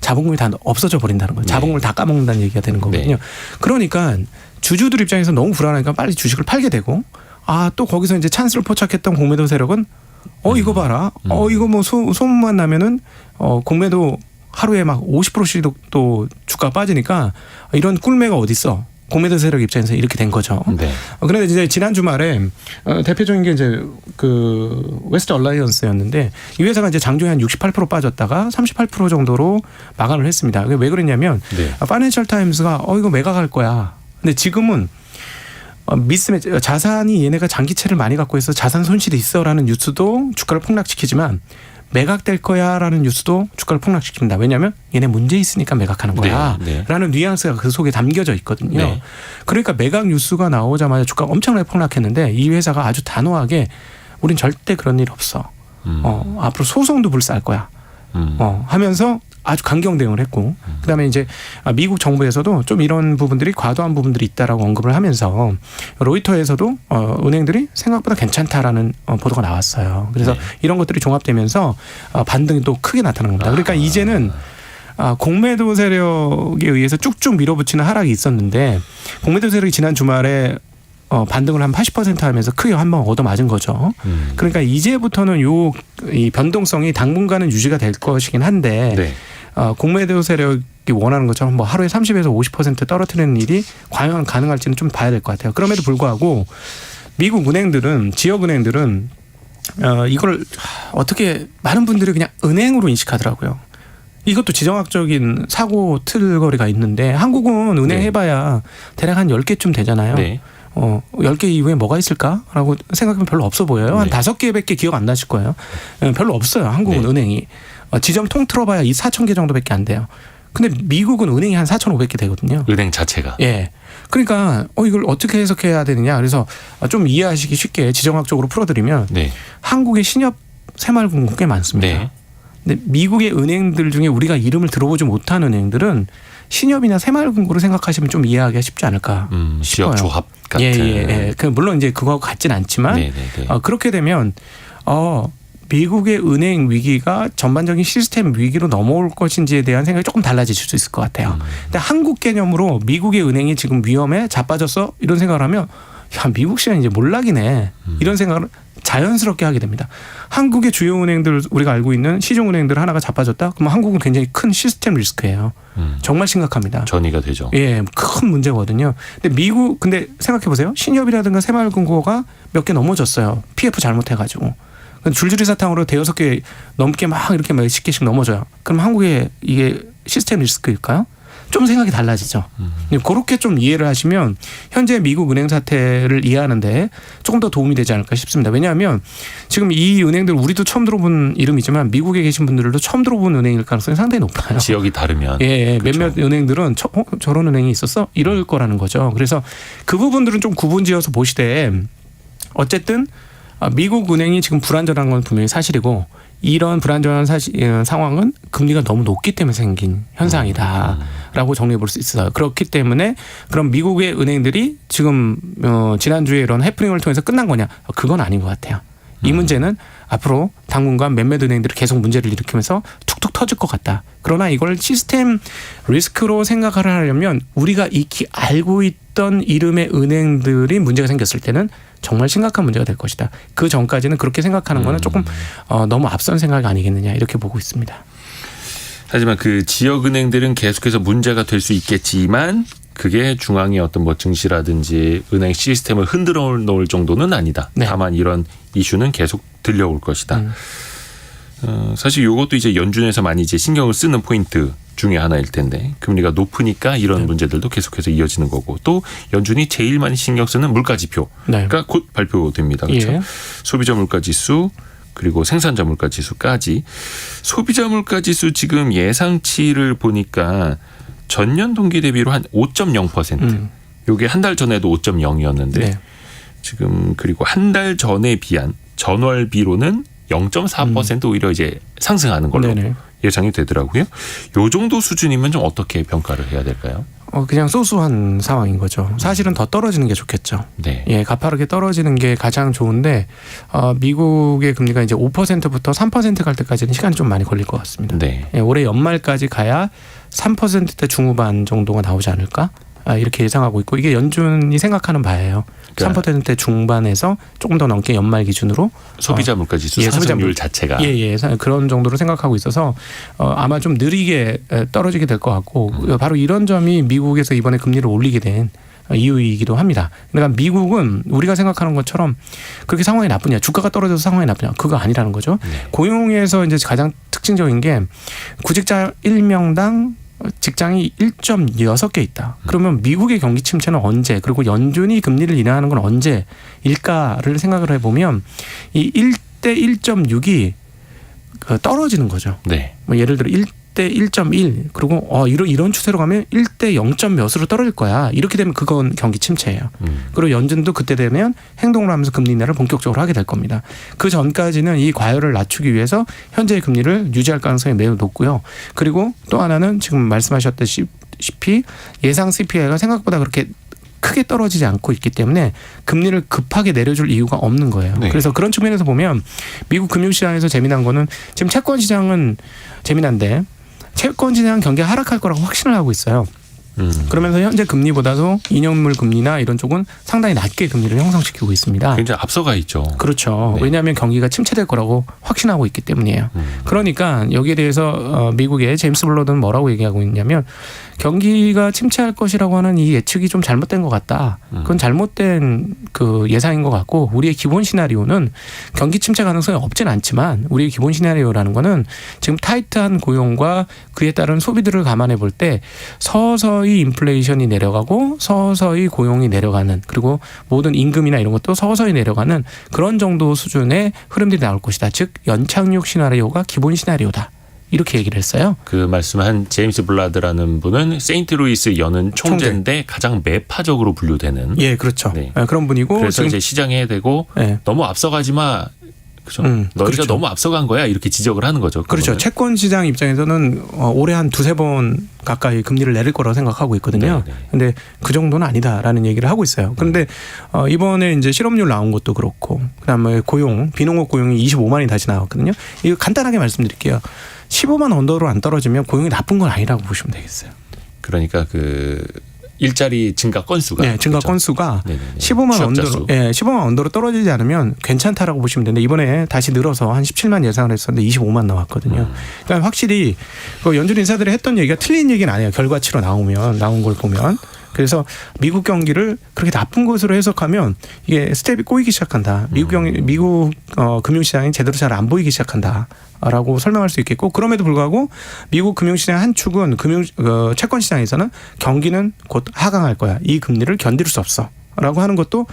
자본금이 다 없어져 버린다는 거예요. 네. 자본금을 다 까먹는다는 얘기가 되는 거거든요. 네. 그러니까 주주들 입장에서 너무 불안하니까 빨리 주식을 팔게 되고 또 거기서 이제 찬스를 포착했던 공매도 세력은 이거 봐라. 이거 뭐 소문만 나면은 공매도 하루에 막 50%씩 또 주가 빠지니까 이런 꿀매가 어디 있어? 공매도 세력 입장에서 이렇게 된 거죠. 네. 그런데 이제 지난 주말에 대표적인 게 이제 그 웨스트 얼라이언스였는데 이 회사가 이제 장중에 한 68% 빠졌다가 38% 정도로 마감을 했습니다. 왜 그랬냐면 네. 파이낸셜 타임스가 이거 매각할 거야. 근데 지금은 미스매치 자산이 얘네가 장기채를 많이 갖고 있어 자산 손실이 있어라는 뉴스도 주가를 폭락시키지만 매각될 거야라는 뉴스도 주가를 폭락시킵니다. 왜냐하면 얘네 문제 있으니까 매각하는 거야. 네. 라는 뉘앙스가 그 속에 담겨져 있거든요. 네. 그러니까 매각 뉴스가 나오자마자 주가가 엄청나게 폭락했는데 이 회사가 아주 단호하게 우린 절대 그런 일 없어. 앞으로 소송도 불사할 거야. 하면서 아주 강경 대응을 했고 그다음에 이제 미국 정부에서도 좀 이런 부분들이 과도한 부분들이 있다라고 언급을 하면서 로이터에서도 은행들이 생각보다 괜찮다라는 보도가 나왔어요. 그래서 이런 것들이 종합되면서 반등이 또 크게 나타난 겁니다. 그러니까 이제는 공매도 세력에 의해서 쭉쭉 밀어붙이는 하락이 있었는데 공매도 세력이 지난 주말에 반등을 한 80% 하면서 크게 한 번 얻어맞은 거죠. 그러니까 이제부터는 이 변동성이 당분간은 유지가 될 것이긴 한데 네. 공매도 세력이 원하는 것처럼 뭐 하루에 30에서 50% 떨어뜨리는 일이 과연 가능할지는 좀 봐야 될 것 같아요. 그럼에도 불구하고 미국 은행들은 지역 은행들은 이걸 어떻게 많은 분들이 그냥 은행으로 인식하더라고요. 이것도 지정학적인 사고 틀거리가 있는데 한국은 은행 네. 해봐야 대략 한 10개쯤 되잖아요. 네. 10개 이후에 뭐가 있을까라고 생각하면 별로 없어 보여요. 한 네. 5개밖에 기억 안 나실 거예요. 별로 없어요. 한국은 네. 은행이. 지점 통틀어봐야 이 4,000개 정도밖에 안 돼요. 근데 미국은 은행이 한 4,500개 되거든요. 은행 자체가. 예. 그러니까 이걸 어떻게 해석해야 되느냐. 그래서 좀 이해하시기 쉽게 지정학적으로 풀어드리면 네. 한국의 신협 새마을금고 꽤 많습니다. 네. 근데 미국의 은행들 중에 우리가 이름을 들어보지 못한 은행들은 신협이나 새마을금고를 생각하시면 좀 이해하기가 쉽지 않을까 싶어요. 지역 조합 같은. 예. 물론 이제 그거하고 같진 않지만 네. 그렇게 되면 미국의 은행 위기가 전반적인 시스템 위기로 넘어올 것인지에 대한 생각이 조금 달라지실 수 있을 것 같아요. 근데 한국 개념으로 미국의 은행이 지금 위험에 자빠졌어 이런 생각을 하면 야 미국 시간 이제 몰락이네 이런 생각을 자연스럽게 하게 됩니다. 한국의 주요 은행들 우리가 알고 있는 시중은행들 하나가 자빠졌다? 그러면 한국은 굉장히 큰 시스템 리스크예요. 정말 심각합니다. 전이가 되죠. 예, 큰 문제거든요. 근데 생각해 보세요. 신협이라든가 새마을금고가 몇 개 넘어졌어요. PF 잘못해가지고. 줄줄이 사탕으로 대여섯 개 넘게 막 이렇게 몇십 개씩 넘어져요. 그럼 한국의 이게 시스템 리스크일까요? 좀 생각이 달라지죠. 그렇게 좀 이해를 하시면 현재 미국 은행 사태를 이해하는데 조금 더 도움이 되지 않을까 싶습니다. 왜냐하면 지금 이 은행들 우리도 처음 들어본 이름이지만 미국에 계신 분들도 처음 들어본 은행일 가능성이 상당히 높아요. 지역이 다르면. 예, 그렇죠. 몇몇 은행들은 저런 은행이 있었어? 이럴 거라는 거죠. 그래서 그 부분들은 좀 구분지어서 보시되 어쨌든 미국 은행이 지금 불안전한 건 분명히 사실이고 이런 불안전한 상황은 금리가 너무 높기 때문에 생긴 현상이다라고 정리해 볼 수 있어요. 그렇기 때문에 그럼 미국의 은행들이 지금 지난주에 이런 해프닝을 통해서 끝난 거냐? 그건 아닌 것 같아요. 이 문제는 앞으로 당분간 몇몇 은행들이 계속 문제를 일으키면서 툭툭 터질 것 같다. 그러나 이걸 시스템 리스크로 생각을 하려면 우리가 익히 알고 있던 이름의 은행들이 문제가 생겼을 때는 정말 심각한 문제가 될 것이다. 그 전까지는 그렇게 생각하는 거는 조금 너무 앞선 생각이 아니겠느냐 이렇게 보고 있습니다. 하지만 그 지역 은행들은 계속해서 문제가 될 수 있겠지만 그게 중앙의 어떤 뭐 증시라든지 은행 시스템을 흔들어 놓을 정도는 아니다. 네. 다만 이런 이슈는 계속 들려올 것이다. 사실 이것도 이제 연준에서 많이 이제 신경을 쓰는 포인트 중에 하나일 텐데 금리가 높으니까 이런 문제들도 계속해서 이어지는 거고 또 연준이 제일 많이 신경 쓰는 물가지표가 곧 발표됩니다. 그렇죠? 예. 소비자 물가지수 그리고 생산자 물가지수까지 소비자 물가지수 지금 예상치를 보니까 전년 동기 대비로 한 5.0%. 요게 한 달 전에도 5.0이었는데 네. 지금 그리고 한 달 전에 비한 전월비로는 0.4% 오히려 이제 상승하는 걸로 네네. 예상이 되더라고요. 요 정도 수준이면 좀 어떻게 평가를 해야 될까요? 그냥 소소한 상황인 거죠. 사실은 더 떨어지는 게 좋겠죠. 네. 예, 가파르게 떨어지는 게 가장 좋은데 미국의 금리가 이제 5%부터 3% 갈 때까지는 시간이 좀 많이 걸릴 것 같습니다. 네. 예, 올해 연말까지 가야 3%대 중후반 정도가 나오지 않을까? 이렇게 예상하고 있고 이게 연준이 생각하는 바예요. 그러니까 3%대 중반에서 조금 더 넘게 연말 기준으로 소비자 물가지수 예, 상승률 자체가 예, 그런 정도로 생각하고 있어서 아마 좀 느리게 떨어지게 될 것 같고 바로 이런 점이 미국에서 이번에 금리를 올리게 된 이유이기도 합니다. 그러니까 미국은 우리가 생각하는 것처럼 그렇게 상황이 나쁘냐, 주가가 떨어져서 상황이 나쁘냐, 그거 아니라는 거죠. 네. 고용에서 이제 가장 특징적인 게 구직자 1명당 직장이 1.6개 있다. 그러면 미국의 경기 침체는 언제 그리고 연준이 금리를 인하하는 건 언제일까를 생각을 해보면 이 1대 1.6이 떨어지는 거죠. 네. 뭐 예를 들어 1대 1.1 그리고 이런 추세로 가면 1대 0. 몇으로 떨어질 거야. 이렇게 되면 그건 경기 침체예요. 그리고 연준도 그때 되면 행동을 하면서 금리 인하를 본격적으로 하게 될 겁니다. 그 전까지는 이 과열을 낮추기 위해서 현재의 금리를 유지할 가능성이 매우 높고요. 그리고 또 하나는 지금 말씀하셨다시피 예상 CPI가 생각보다 그렇게 크게 떨어지지 않고 있기 때문에 금리를 급하게 내려줄 이유가 없는 거예요. 네. 그래서 그런 측면에서 보면 미국 금융시장에서 재미난 거는 지금 채권 시장은 재미난데 채권 시장 경기가 하락할 거라고 확신을 하고 있어요. 그러면서 현재 금리보다도 2년물 금리나 이런 쪽은 상당히 낮게 금리를 형성시키고 있습니다. 굉장히 앞서가 있죠. 그렇죠. 네. 왜냐하면 경기가 침체될 거라고 확신하고 있기 때문이에요. 그러니까 여기에 대해서 미국의 제임스 블러드는 뭐라고 얘기하고 있냐면 경기가 침체할 것이라고 하는 이 예측이 좀 잘못된 것 같다. 그건 잘못된 그 예상인 것 같고 우리의 기본 시나리오는 경기 침체 가능성이 없진 않지만 우리의 기본 시나리오라는 거는 지금 타이트한 고용과 그에 따른 소비들을 감안해 볼 때 서서히 인플레이션이 내려가고 서서히 고용이 내려가는 그리고 모든 임금이나 이런 것도 서서히 내려가는 그런 정도 수준의 흐름들이 나올 것이다. 즉 연착륙 시나리오가 기본 시나리오다. 이렇게 얘기를 했어요. 그 말씀한 제임스 블라드라는 분은 세인트루이스 연은 총재인데 가장 매파적으로 분류되는. 예, 그렇죠. 네. 그런 분이고 그래서 지금 이제 시장에 대고 네. 너무 앞서가지 마. 그렇죠. 너희가 그렇죠. 너무 앞서간 거야 이렇게 지적을 하는 거죠. 그렇죠. 그거는. 채권 시장 입장에서는 올해 한 두세 번 가까이 금리를 내릴 거라고 생각하고 있거든요. 그런데 그 정도는 아니다라는 얘기를 하고 있어요. 그런데 이번에 이제 실업률 나온 것도 그렇고 그다음에 고용, 비농업 고용이 25만이 다시 나왔거든요. 이거 간단하게 말씀드릴게요. 15만 언더로 안 떨어지면 고용이 나쁜 건 아니라고 보시면 되겠어요. 그러니까 그 일자리 증가 건수가 네, 증가 그렇죠? 건수가 네네네. 15만 취업자 언더로 수. 15만 언더로 떨어지지 않으면 괜찮다라고 보시면 되는데 이번에 다시 늘어서 한 17만 예상을 했었는데 25만 나왔거든요. 그러니까 확실히 그 연준 인사들이 했던 얘기가 틀린 얘기는 아니에요. 결과치로 나온 걸 보면. 그래서 미국 경기를 그렇게 나쁜 것으로 해석하면 이게 스텝이 꼬이기 시작한다. 미국 금융시장이 제대로 잘 안 보이기 시작한다라고 설명할 수 있겠고 그럼에도 불구하고 미국 금융시장 한 축은 채권시장에서는 경기는 곧 하강할 거야. 이 금리를 견딜 수 없어라고 하는 것도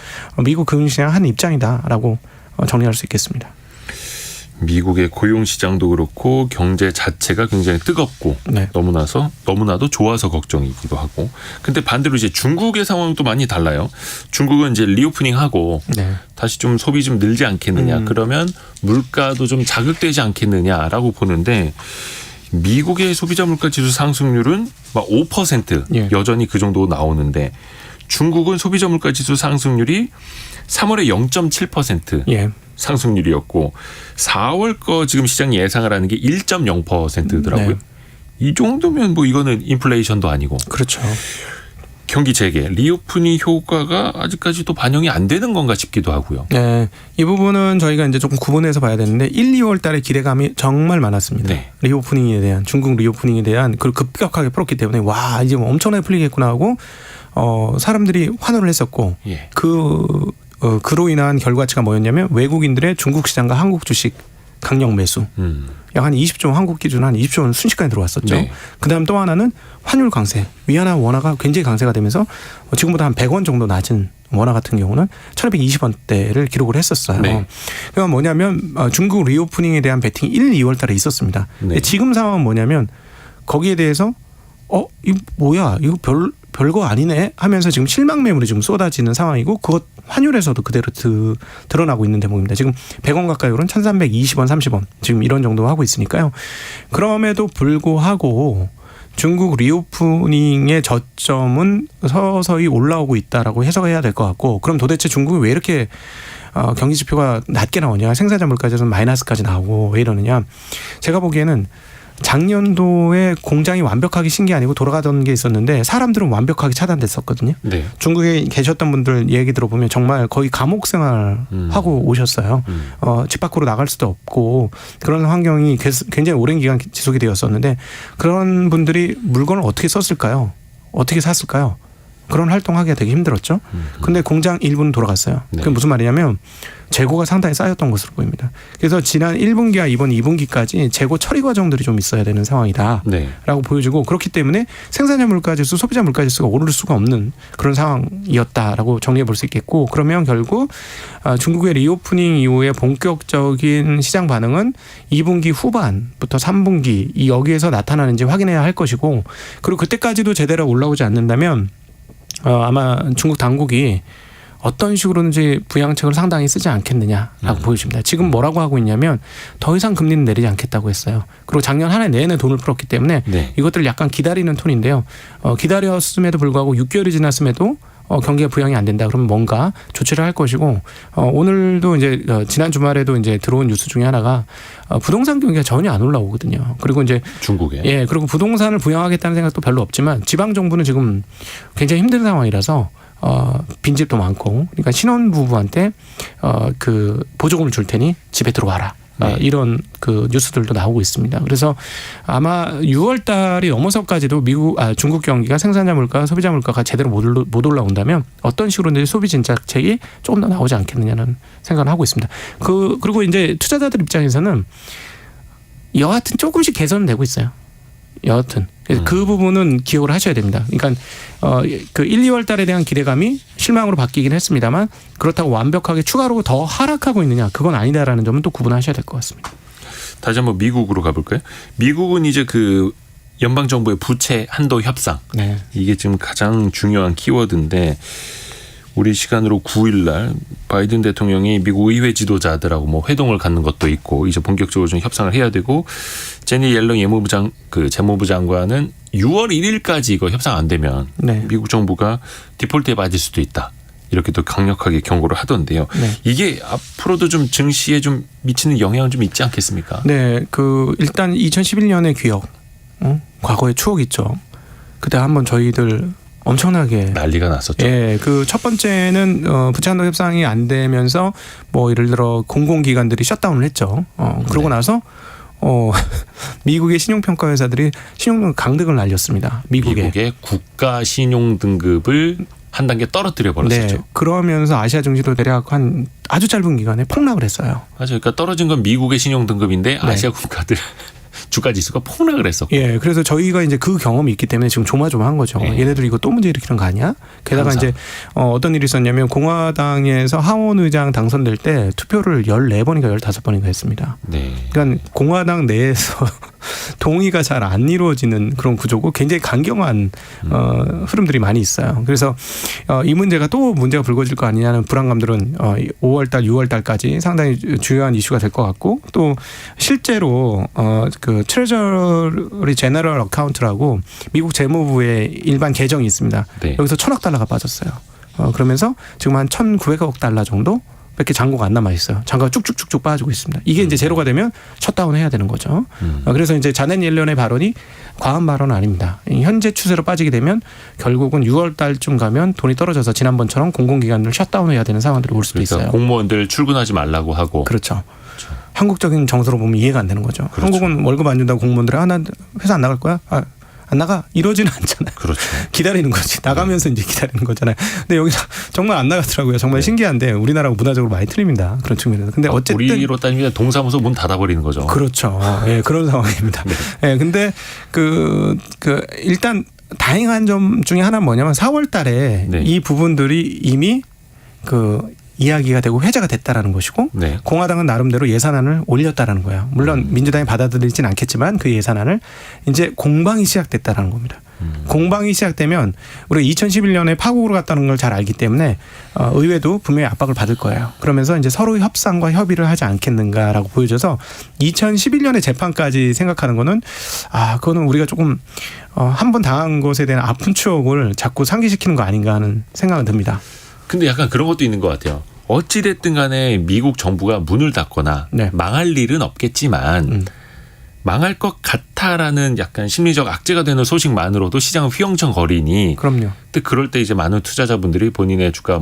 미국 금융시장 한 입장이다라고 정리할 수 있겠습니다. 미국의 고용 시장도 그렇고 경제 자체가 굉장히 뜨겁고 네. 너무나도 좋아서 걱정이기도 하고. 근데 반대로 이제 중국의 상황도 많이 달라요. 중국은 이제 리오프닝하고 네. 다시 좀 소비 좀 늘지 않겠느냐. 그러면 물가도 좀 자극되지 않겠느냐라고 보는데 미국의 소비자 물가 지수 상승률은 막 5% 예. 여전히 그 정도 나오는데 중국은 소비자 물가 지수 상승률이 3월에 0.7% 예. 상승률이었고 4월 거 지금 시장 예상을 하는 게 1.0%더라고요. 네. 이 정도면 뭐 이거는 인플레이션도 아니고. 그렇죠. 경기 재개, 리오프닝 효과가 아직까지도 반영이 안 되는 건가 싶기도 하고요. 네, 이 부분은 저희가 이제 조금 구분해서 봐야 되는데 1, 2월 달에 기대감이 정말 많았습니다. 네. 리오프닝에 대한 중국 리오프닝에 대한 그걸 급격하게 풀었기 때문에 와 이제 뭐 엄청나게 풀리겠구나 하고 사람들이 환호를 했었고 예. 그로 인한 결과치가 뭐였냐면 외국인들의 중국 시장과 한국 주식 강력 매수. 약 한 20조 한국 기준 한 20조 원 순식간에 들어왔었죠. 네. 그다음 또 하나는 환율 강세. 위안화 원화가 굉장히 강세가 되면서 지금보다 한 100원 정도 낮은 원화 같은 경우는 1,220원대를 기록을 했었어요. 네. 그러니까 뭐냐면 중국 리오프닝에 대한 베팅이 1, 2월 달에 있었습니다. 네. 근데 지금 상황은 뭐냐면 거기에 대해서 이거 뭐야? 이거 별거 아니네 하면서 지금 실망 매물이 지금 쏟아지는 상황이고 그것 환율에서도 그대로 드러나고 있는 대목입니다. 지금 100원 가까이 오른 1,320원, 30원 지금 이런 정도 하고 있으니까요. 그럼에도 불구하고 중국 리오프닝의 저점은 서서히 올라오고 있다라고 해석해야 될 것 같고 그럼 도대체 중국이 왜 이렇게 경기 지표가 낮게 나오냐 생산자 물가에서는 마이너스까지 나오고 왜 이러느냐 제가 보기에는 작년도에 공장이 완벽하게 신 게 아니고 돌아가던 게 있었는데 사람들은 완벽하게 차단됐었거든요. 네. 중국에 계셨던 분들 얘기 들어보면 정말 거의 감옥 생활하고 오셨어요. 집 밖으로 나갈 수도 없고 그런 환경이 굉장히 오랜 기간 지속이 되었었는데 그런 분들이 물건을 어떻게 썼을까요? 어떻게 샀을까요? 그런 활동하기가 되게 힘들었죠. 근데 공장 일부는 돌아갔어요. 네. 그게 무슨 말이냐면 재고가 상당히 쌓였던 것으로 보입니다. 그래서 지난 1분기와 이번 2분기까지 재고 처리 과정들이 좀 있어야 되는 상황이다라고 네. 보여지고 그렇기 때문에 생산자 물가지수, 소비자 물가지수가 오를 수가 없는 그런 상황이었다라고 정리해 볼 수 있겠고 그러면 결국 중국의 리오프닝 이후에 본격적인 시장 반응은 2분기 후반부터 3분기 이 여기에서 나타나는지 확인해야 할 것이고 그리고 그때까지도 제대로 올라오지 않는다면 아마 중국 당국이 어떤 식으로든지 부양책을 상당히 쓰지 않겠느냐라고 보여집니다. 지금 뭐라고 하고 있냐면 더 이상 금리는 내리지 않겠다고 했어요. 그리고 작년 한 해 내내 돈을 풀었기 때문에 네. 이것들을 약간 기다리는 톤인데요. 기다렸음에도 불구하고 6개월이 지났음에도 경기가 부양이 안 된다. 그러면 뭔가 조치를 할 것이고 오늘도 이제 지난 주말에도 이제 들어온 뉴스 중에 하나가 부동산 경기가 전혀 안 올라오거든요. 그리고 이제 중국에 그리고 부동산을 부양하겠다는 생각도 별로 없지만 지방 정부는 지금 굉장히 힘든 상황이라서 빈집도 많고 그러니까 신혼부부한테 그 보조금을 줄 테니 집에 들어와라. 이런 그 뉴스들도 나오고 있습니다. 그래서 아마 6월 달이 넘어서까지도 중국 경기가 생산자 물가, 소비자 물가가 제대로 못 올라온다면 어떤 식으로든 소비 진작책이 조금 더 나오지 않겠느냐는 생각을 하고 있습니다. 그리고 이제 투자자들 입장에서는 여하튼 조금씩 개선되고 있어요. 여하튼 그 부분은 기억을 하셔야 됩니다. 그러니까 그 1, 2월 달에 대한 기대감이 실망으로 바뀌긴 했습니다만 그렇다고 완벽하게 추가로 더 하락하고 있느냐 그건 아니다라는 점은 또 구분하셔야 될 것 같습니다. 다시 한번 미국으로 가볼까요? 미국은 이제 그 연방 정부의 부채 한도 협상 네. 이게 지금 가장 중요한 키워드인데 우리 시간으로 9일 날 바이든 대통령이 미국 의회 지도자들하고 뭐 회동을 갖는 것도 있고 이제 본격적으로 좀 협상을 해야 되고 제니 옐런 재무부 장관은 6월 1일까지 이거 협상 안 되면 네. 미국 정부가 디폴트에 빠질 수도 있다. 이렇게 또 강력하게 경고를 하던데요. 네. 이게 앞으로도 좀 증시에 좀 미치는 영향은 좀 있지 않겠습니까? 네, 일단 2011년의 기억, 과거의 추억 있죠. 그때 한번 저희들 엄청나게 난리가 났었죠. 예, 그 첫 번째는 부채 한도 협상이 안 되면서 뭐 예를 들어 공공기관들이 셧다운을 했죠. 그러고 나서 미국의 신용평가 회사들이 신용 강등을 날렸습니다. 미국의 국가 신용 등급을 한 단계 떨어뜨려 버렸었죠. 네, 그러면서 아시아 증시도 대략 한 아주 짧은 기간에 폭락을 했어요. 맞아요. 그러니까 떨어진 건 미국의 신용 등급인데 아시아 국가들 주가 지수가 폭락을 했었고. 예, 그래서 저희가 이제 그 경험이 있기 때문에 지금 조마조마한 거죠. 예. 얘네들 이거 또 문제 일으키는 거 아니야? 게다가 항상. 이제 어떤 일이 있었냐면 공화당에서 하원 의장 당선될 때 투표를 14번인가 15번인가 했습니다. 네. 그러니까 공화당 내에서 동의가 잘 안 이루어지는 그런 구조고 굉장히 강경한 흐름들이 많이 있어요. 그래서 이 문제가 또 문제가 불거질 거 아니냐는 불안감들은 5월 달, 6월 달까지 상당히 주요한 이슈가 될 것 같고 또 실제로 그 트레저리 제너럴 어카운트라고 미국 재무부의 일반 계정이 있습니다. 네. 여기서 $1,000억 빠졌어요. 그러면서 지금 한 $1,900억 정도 밖에 잔고가 안 남아 있어요. 잔고가 쭉쭉쭉쭉 빠지고 있습니다. 이게 이제 제로가 되면 셧다운 해야 되는 거죠. 그래서 이제 자넷 옐런의 발언이 과한 발언은 아닙니다. 현재 추세로 빠지게 되면 결국은 6월 달쯤 가면 돈이 떨어져서 지난번처럼 공공기관을 셧다운 해야 되는 상황들이 올 수도 그러니까 있어요. 공무원들 출근하지 말라고 하고. 그렇죠. 한국적인 정서로 보면 이해가 안 되는 거죠. 그렇죠. 한국은 월급 안 준다고 공무원들이 나 회사 안 나갈 거야? 안 나가? 이러지는 않잖아요. 그렇죠. 기다리는 거지. 나가면서 이제 기다리는 거잖아요. 근데 여기서 정말 안 나가더라고요. 정말 신기한데 우리나라하고 문화적으로 많이 틀립니다. 그런 측면에서. 근데 어쨌든 우리로 따지면 동사무소 문 닫아버리는 거죠. 그렇죠. 예, 그런 상황입니다. 예, 근데 일단 다행한 점 중에 하나는 뭐냐면 4월 달에 네. 이 부분들이 이미 이야기가 되고 회자가 됐다라는 것이고 네. 공화당은 나름대로 예산안을 올렸다라는 거예요. 물론 민주당이 받아들이진 않겠지만 그 예산안을 이제 공방이 시작됐다라는 겁니다. 공방이 시작되면 우리가 2011년에 파국으로 갔다는 걸 잘 알기 때문에 의회도 분명히 압박을 받을 거예요. 그러면서 이제 서로 협상과 협의를 하지 않겠는가라고 보여져서 2011년의 재판까지 생각하는 거는 그거는 우리가 조금 한 번 당한 것에 대한 아픈 추억을 자꾸 상기시키는 거 아닌가 하는 생각은 듭니다. 근데 약간 그런 것도 있는 것 같아요. 어찌됐든 간에 미국 정부가 문을 닫거나 네. 망할 일은 없겠지만 망할 것 같아라는 약간 심리적 악재가 되는 소식만으로도 시장은 휘영청거리니. 그럼요. 근데 그럴 때 이제 많은 투자자분들이 본인의 주가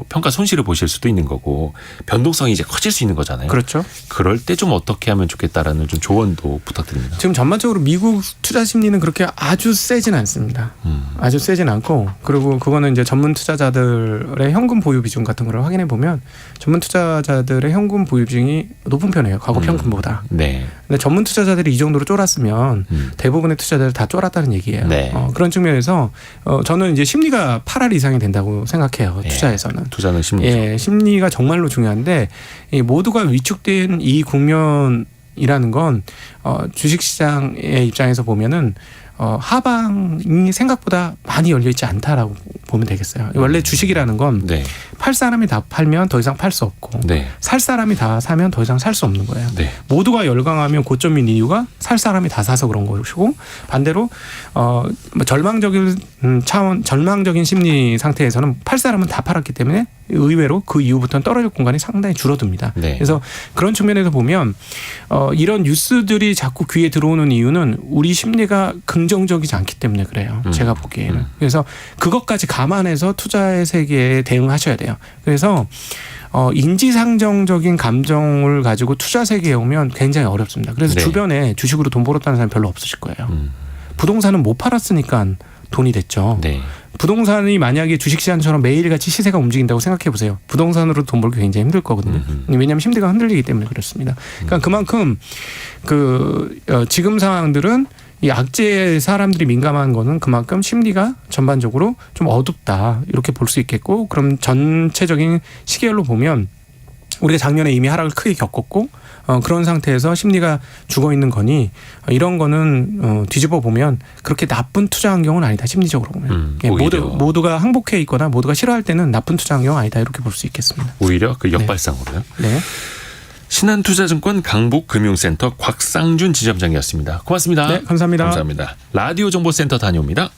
평가 손실을 보실 수도 있는 거고 변동성이 이제 커질 수 있는 거잖아요. 그렇죠. 그럴 때 좀 어떻게 하면 좋겠다라는 좀 조언도 부탁드립니다. 지금 전반적으로 미국 투자 심리는 그렇게 아주 세진 않습니다. 아주 세진 않고 그리고 그거는 이제 전문 투자자들의 현금 보유 비중 같은 걸 확인해 보면 전문 투자자들의 현금 보유 비중이 높은 편이에요. 과거 평균보다. 네. 근데 전문 투자자들이 이 정도로 쫄았으면 대부분의 투자자들 다 쫄았다는 얘기예요. 네. 그런 측면에서 저는 이제 심리가 8할 이상이 된다고 생각해요. 투자에서는. 투자는 심리죠. 예, 심리가 정말로 중요한데 이 모두가 위축된 이 국면이라는 건 주식시장의 입장에서 보면은 하방이 생각보다 많이 열려 있지 않다라고 보면 되겠어요. 원래 주식이라는 건 팔 사람이 다 팔면 더 이상 팔 수 없고 살 사람이 다 사면 더 이상 살 수 없는 거예요. 모두가 열광하면 고점인 이유가 살 사람이 다 사서 그런 것이고 반대로 절망적인 심리 상태에서는 팔 사람은 다 팔았기 때문에 의외로 그 이후부터는 떨어질 공간이 상당히 줄어듭니다. 네. 그래서 그런 측면에서 보면 이런 뉴스들이 자꾸 귀에 들어오는 이유는 우리 심리가 긍정적이지 않기 때문에 그래요. 제가 보기에는. 그래서 그것까지 감안해서 투자의 세계에 대응하셔야 돼요. 그래서 인지상정적인 감정을 가지고 투자 세계에 오면 굉장히 어렵습니다. 그래서 네. 주변에 주식으로 돈 벌었다는 사람이 별로 없으실 거예요. 부동산은 못 팔았으니까 돈이 됐죠. 네. 부동산이 만약에 주식시장처럼 매일같이 시세가 움직인다고 생각해 보세요. 부동산으로 돈 벌기 굉장히 힘들 거거든요. 왜냐하면 심리가 흔들리기 때문에 그렇습니다. 그러니까 그만큼 지금 상황들은 이 악재에 사람들이 민감한 거는 그만큼 심리가 전반적으로 좀 어둡다 이렇게 볼 수 있겠고, 그럼 전체적인 시계열로 보면 우리가 작년에 이미 하락을 크게 겪었고 그런 상태에서 심리가 죽어 있는 거니 이런 거는 뒤집어 보면 그렇게 나쁜 투자 환경은 아니다. 심리적으로 보면 모두가 항복해 있거나 모두가 싫어할 때는 나쁜 투자 환경은 아니다 이렇게 볼 수 있겠습니다. 오히려 그 역발상으로요. 네. 신한투자증권 강북금융센터 곽상준 지점장이었습니다. 고맙습니다. 네, 감사합니다. 감사합니다. 라디오 정보센터 다녀옵니다.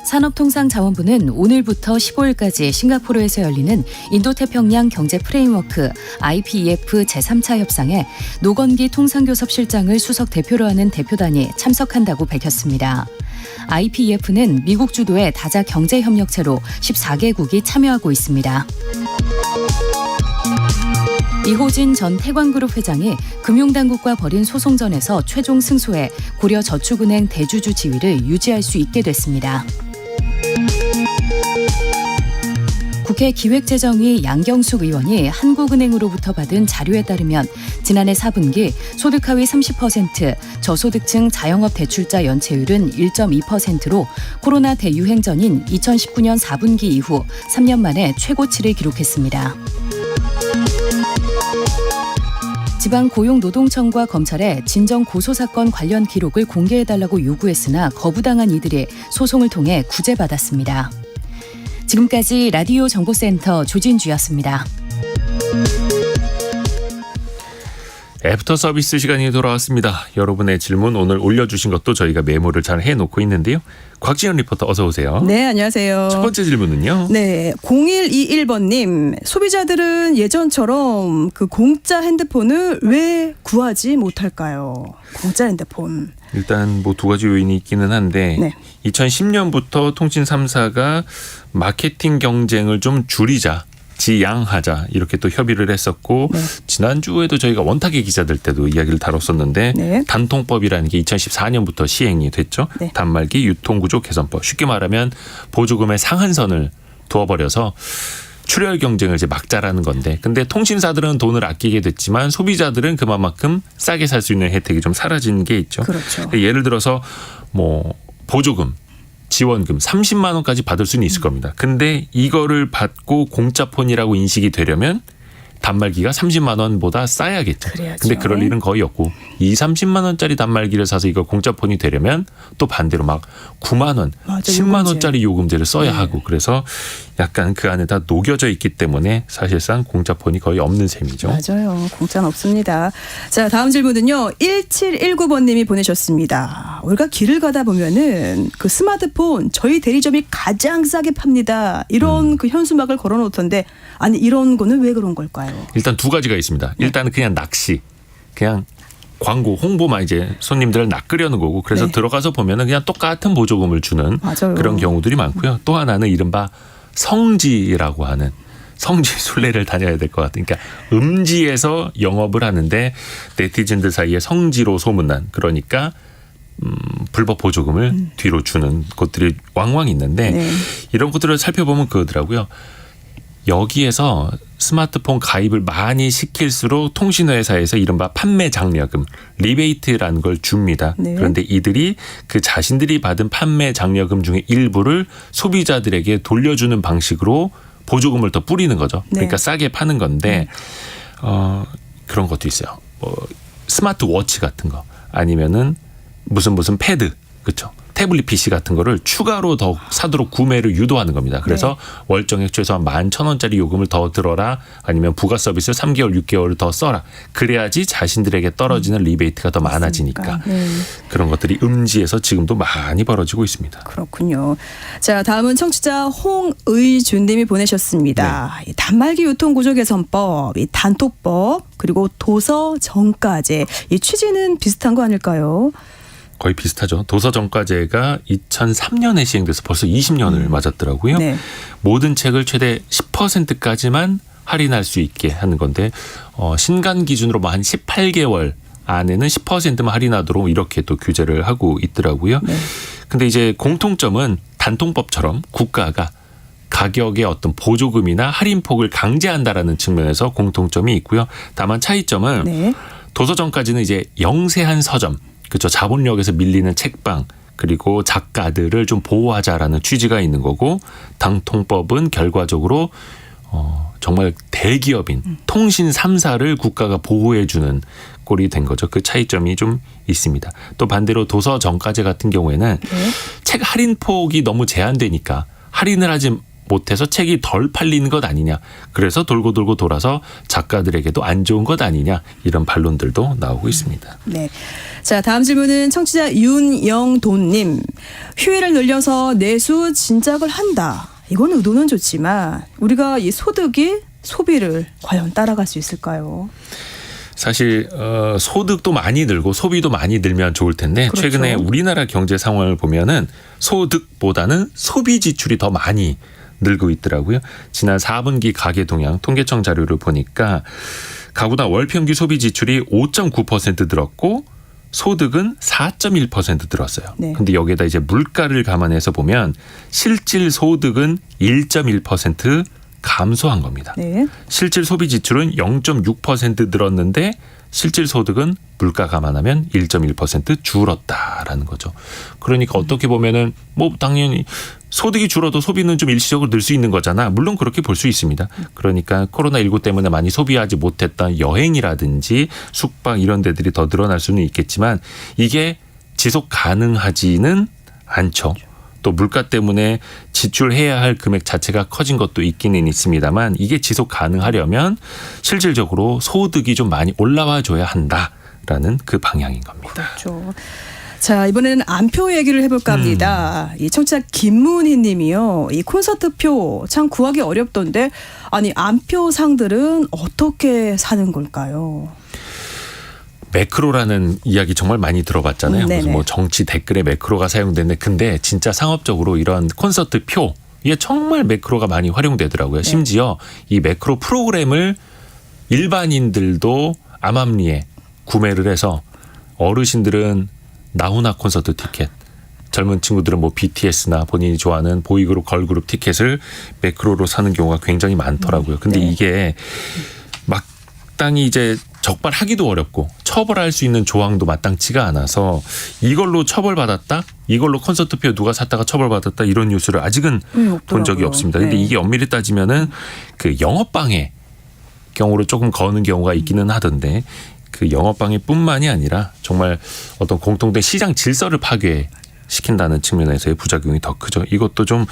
산업통상자원부는 오늘부터 15일까지 싱가포르에서 열리는 인도태평양 경제 프레임워크 IPEF 제3차 협상에 노건기 통상교섭실장을 수석 대표로 하는 대표단이 참석한다고 밝혔습니다. IPEF는 미국 주도의 다자 경제협력체로 14개국이 참여하고 있습니다. 이호진 전 태광그룹 회장이 금융당국과 벌인 소송전에서 최종 승소해 고려저축은행 대주주 지위를 유지할 수 있게 됐습니다. 국회 기획재정위 양경숙 의원이 한국은행으로부터 받은 자료에 따르면 지난해 4분기 소득 하위 30%, 저소득층 자영업 대출자 연체율은 1.2%로 코로나 대유행 전인 2019년 4분기 이후 3년 만에 최고치를 기록했습니다. 지방고용노동청과 검찰에 진정 고소사건 관련 기록을 공개해달라고 요구했으나 거부당한 이들이 소송을 통해 구제받았습니다. 지금까지 라디오 정보센터 조진주였습니다. 애프터 서비스 시간이 돌아왔습니다. 여러분의 질문 오늘 올려주신 것도 저희가 메모를 잘 해놓고 있는데요. 곽지연 리포터 어서 오세요. 네, 안녕하세요. 첫 번째 질문은요. 네, 0121번님. 소비자들은 예전처럼 그 공짜 핸드폰을 왜 구하지 못할까요? 공짜 핸드폰. 일단 뭐 두 가지 요인이 있기는 한데 네. 2010년부터 통신 3사가 마케팅 경쟁을 좀 줄이자. 지양하자 이렇게 또 협의를 했었고 네. 지난주에도 저희가 원탁의 기자들 때도 이야기를 다뤘었는데 네. 단통법이라는 게 2014년부터 시행이 됐죠. 네. 단말기 유통구조 개선법. 쉽게 말하면 보조금의 상한선을 두어버려서 출혈 경쟁을 이제 막자라는 건데, 근데 통신사들은 돈을 아끼게 됐지만 소비자들은 그만큼 싸게 살 수 있는 혜택이 좀 사라진 게 있죠. 그렇죠. 예를 들어서 뭐 보조금, 지원금 30만 원까지 받을 수는 있을 겁니다. 근데 이거를 받고 공짜폰이라고 인식이 되려면 단말기가 30만 원보다 싸야겠죠. 그래야죠. 근데 그럴 일은 거의 없고 30만 원짜리 단말기를 사서 이거 공짜폰이 되려면 또 반대로 막 9만 원, 맞아, 10만 요금제. 원짜리 요금제를 써야 네. 하고, 그래서 약간 그 안에 다 녹여져 있기 때문에 사실상 공짜폰이 거의 없는 셈이죠. 맞아요. 공짜는 없습니다. 자, 다음 질문은요. 1719번님이 보내셨습니다. 우리가 길을 가다 보면은 그 스마트폰 저희 대리점이 가장 싸게 팝니다. 이런 그 현수막을 걸어놓던데, 아니 이런 거는 왜 그런 걸까요? 일단 두 가지가 있습니다. 일단은 그냥 낚시, 그냥 광고 홍보만 이제 손님들을 낚으려는 거고, 그래서 네. 들어가서 보면은 그냥 똑같은 보조금을 주는 맞아요. 그런 경우들이 많고요. 또 하나는 이른바 성지라고 하는 성지 순례를 다녀야 될 것 같으니까 음지에서 영업을 하는데 네티즌들 사이에 성지로 소문난, 그러니까 불법 보조금을 뒤로 주는 곳들이 왕왕 있는데 네. 이런 것들을 살펴보면 그러더라고요. 여기에서 스마트폰 가입을 많이 시킬수록 통신회사에서 이른바 판매 장려금, 리베이트라는 걸 줍니다. 네. 그런데 이들이 그 자신들이 받은 판매 장려금 중에 일부를 소비자들에게 돌려주는 방식으로 보조금을 더 뿌리는 거죠. 네. 그러니까 싸게 파는 건데 그런 것도 있어요. 뭐 스마트워치 같은 거, 아니면은 무슨 패드, 그렇죠. 태블릿 PC 같은 거를 추가로 더 사도록 구매를 유도하는 겁니다. 그래서 월정액 최소한 11,000원짜리 요금을 더 들어라 아니면 부가 서비스 3개월, 6개월을 더 써라. 그래야지 자신들에게 떨어지는 리베이트가 더 많아지니까 그런 것들이 음지에서 지금도 많이 벌어지고 있습니다. 그렇군요. 자, 다음은 청취자 홍의준님이 보내셨습니다. 이 단말기 유통구조 개선법, 이 단톡법, 그리고 도서 정가제. 이 취지는 비슷한 거 아닐까요? 거의 비슷하죠. 도서정가제가 2003년에 시행돼서 벌써 20년을 맞았더라고요. 네. 모든 책을 최대 10%까지만 할인할 수 있게 하는 건데 신간 기준으로 뭐 한 18개월 안에는 10%만 할인하도록 이렇게 또 규제를 하고 있더라고요. 근데 이제 공통점은 단통법처럼 국가가 가격의 어떤 보조금이나 할인폭을 강제한다라는 측면에서 공통점이 있고요. 다만 차이점은 도서정가제는 이제 영세한 서점, 그렇죠. 자본력에서 밀리는 책방 그리고 작가들을 좀 보호하자라는 취지가 있는 거고 단통법은 결과적으로 정말 대기업인 통신 3사를 국가가 보호해주는 꼴이 된 거죠. 그 차이점이 좀 있습니다. 또 반대로 도서정가제 같은 경우에는 책 할인폭이 너무 제한되니까 할인을 하지 못해서 책이 덜 팔리는 것 아니냐. 그래서 돌고 돌고 돌아서 작가들에게도 안 좋은 것 아니냐. 이런 반론들도 나오고 있습니다. 네. 자, 다음 질문은 청취자 윤영돈님. 휴일을 늘려서 내수 진작을 한다. 이건 의도는 좋지만 우리가 이 소득이 소비를 과연 따라갈 수 있을까요? 사실 소득도 많이 늘고 소비도 많이 늘면 좋을 텐데 그렇죠. 최근에 우리나라 경제 상황을 보면은 소득보다는 소비 지출이 더 많이 늘고 있더라고요. 지난 4분기 가계 동향 통계청 자료를 보니까 가구당 월 평균 소비 지출이 5.9% 늘었고 소득은 4.1% 늘었어요. 근데 여기에다 이제 물가를 감안해서 보면 실질 소득은 1.1% 감소한 겁니다. 실질 소비 지출은 0.6% 늘었는데 실질 소득은 물가 감안하면 1.1% 줄었다라는 거죠. 그러니까 어떻게 보면은 뭐 당연히 소득이 줄어도 소비는 좀 일시적으로 늘 수 있는 거잖아. 물론 그렇게 볼 수 있습니다. 그러니까 코로나19 때문에 많이 소비하지 못했던 여행이라든지 숙박 이런 데들이 더 늘어날 수는 있겠지만 이게 지속 가능하지는 않죠. 또 물가 때문에 지출해야 할 금액 자체가 커진 것도 있기는 있습니다만 이게 지속 가능하려면 실질적으로 소득이 좀 많이 올라와 줘야 한다라는 그 방향인 겁니다. 그렇죠. 자, 이번에는 안표 얘기를 해볼까 합니다. 이 청취자 김문희 님이요. 이 콘서트표 참 구하기 어렵던데 아니 안표 상들은 어떻게 사는 걸까요? 매크로라는 이야기 정말 많이 들어봤잖아요. 그래서 뭐 정치 댓글에 매크로가 사용되는데 근데 진짜 상업적으로 이런 콘서트 표에 정말 매크로가 많이 활용되더라고요. 심지어 이 매크로 프로그램을 일반인들도 암암리에 구매를 해서 어르신들은 나훈아 콘서트 티켓, 젊은 친구들은 뭐 BTS나 본인이 좋아하는 보이그룹, 걸그룹 티켓을 매크로로 사는 경우가 굉장히 많더라고요. 근데 이게 마땅히 이제 적발하기도 어렵고 처벌할 수 있는 조항도 마땅치가 않아서 이걸로 처벌받았다? 이걸로 콘서트표 누가 샀다가 처벌받았다? 이런 뉴스를 아직은 본 적이 없습니다. 근데 이게 엄밀히 따지면은 그 영업방해 경우로 조금 거는 경우가 있기는 하던데 그 영업방해뿐만이 아니라 정말 어떤 공통된 시장 질서를 파괴시킨다는 측면에서의 부작용이 더 크죠. 이것도 좀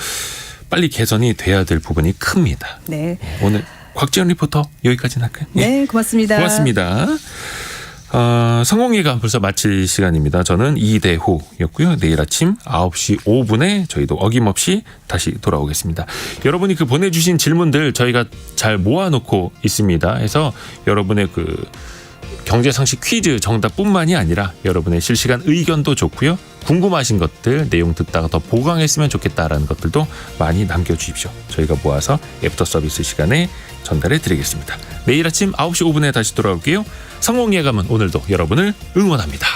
빨리 개선이 돼야 될 부분이 큽니다. 네. 오늘 곽지연 리포터 여기까지는 할까요? 네, 고맙습니다. 고맙습니다. 성공예감 벌써 마칠 시간입니다. 저는 이대호였고요. 내일 아침 9시 5분에 저희도 어김없이 다시 돌아오겠습니다. 여러분이 그 보내주신 질문들 저희가 잘 모아놓고 있습니다. 해서 여러분의 그 경제상식 퀴즈 정답뿐만이 아니라 여러분의 실시간 의견도 좋고요. 궁금하신 것들 내용 듣다가 더 보강했으면 좋겠다라는 것들도 많이 남겨주십시오. 저희가 모아서 애프터 서비스 시간에 전달해 드리겠습니다. 내일 아침 9시 5분에 다시 돌아올게요. 성공예감은 오늘도 여러분을 응원합니다.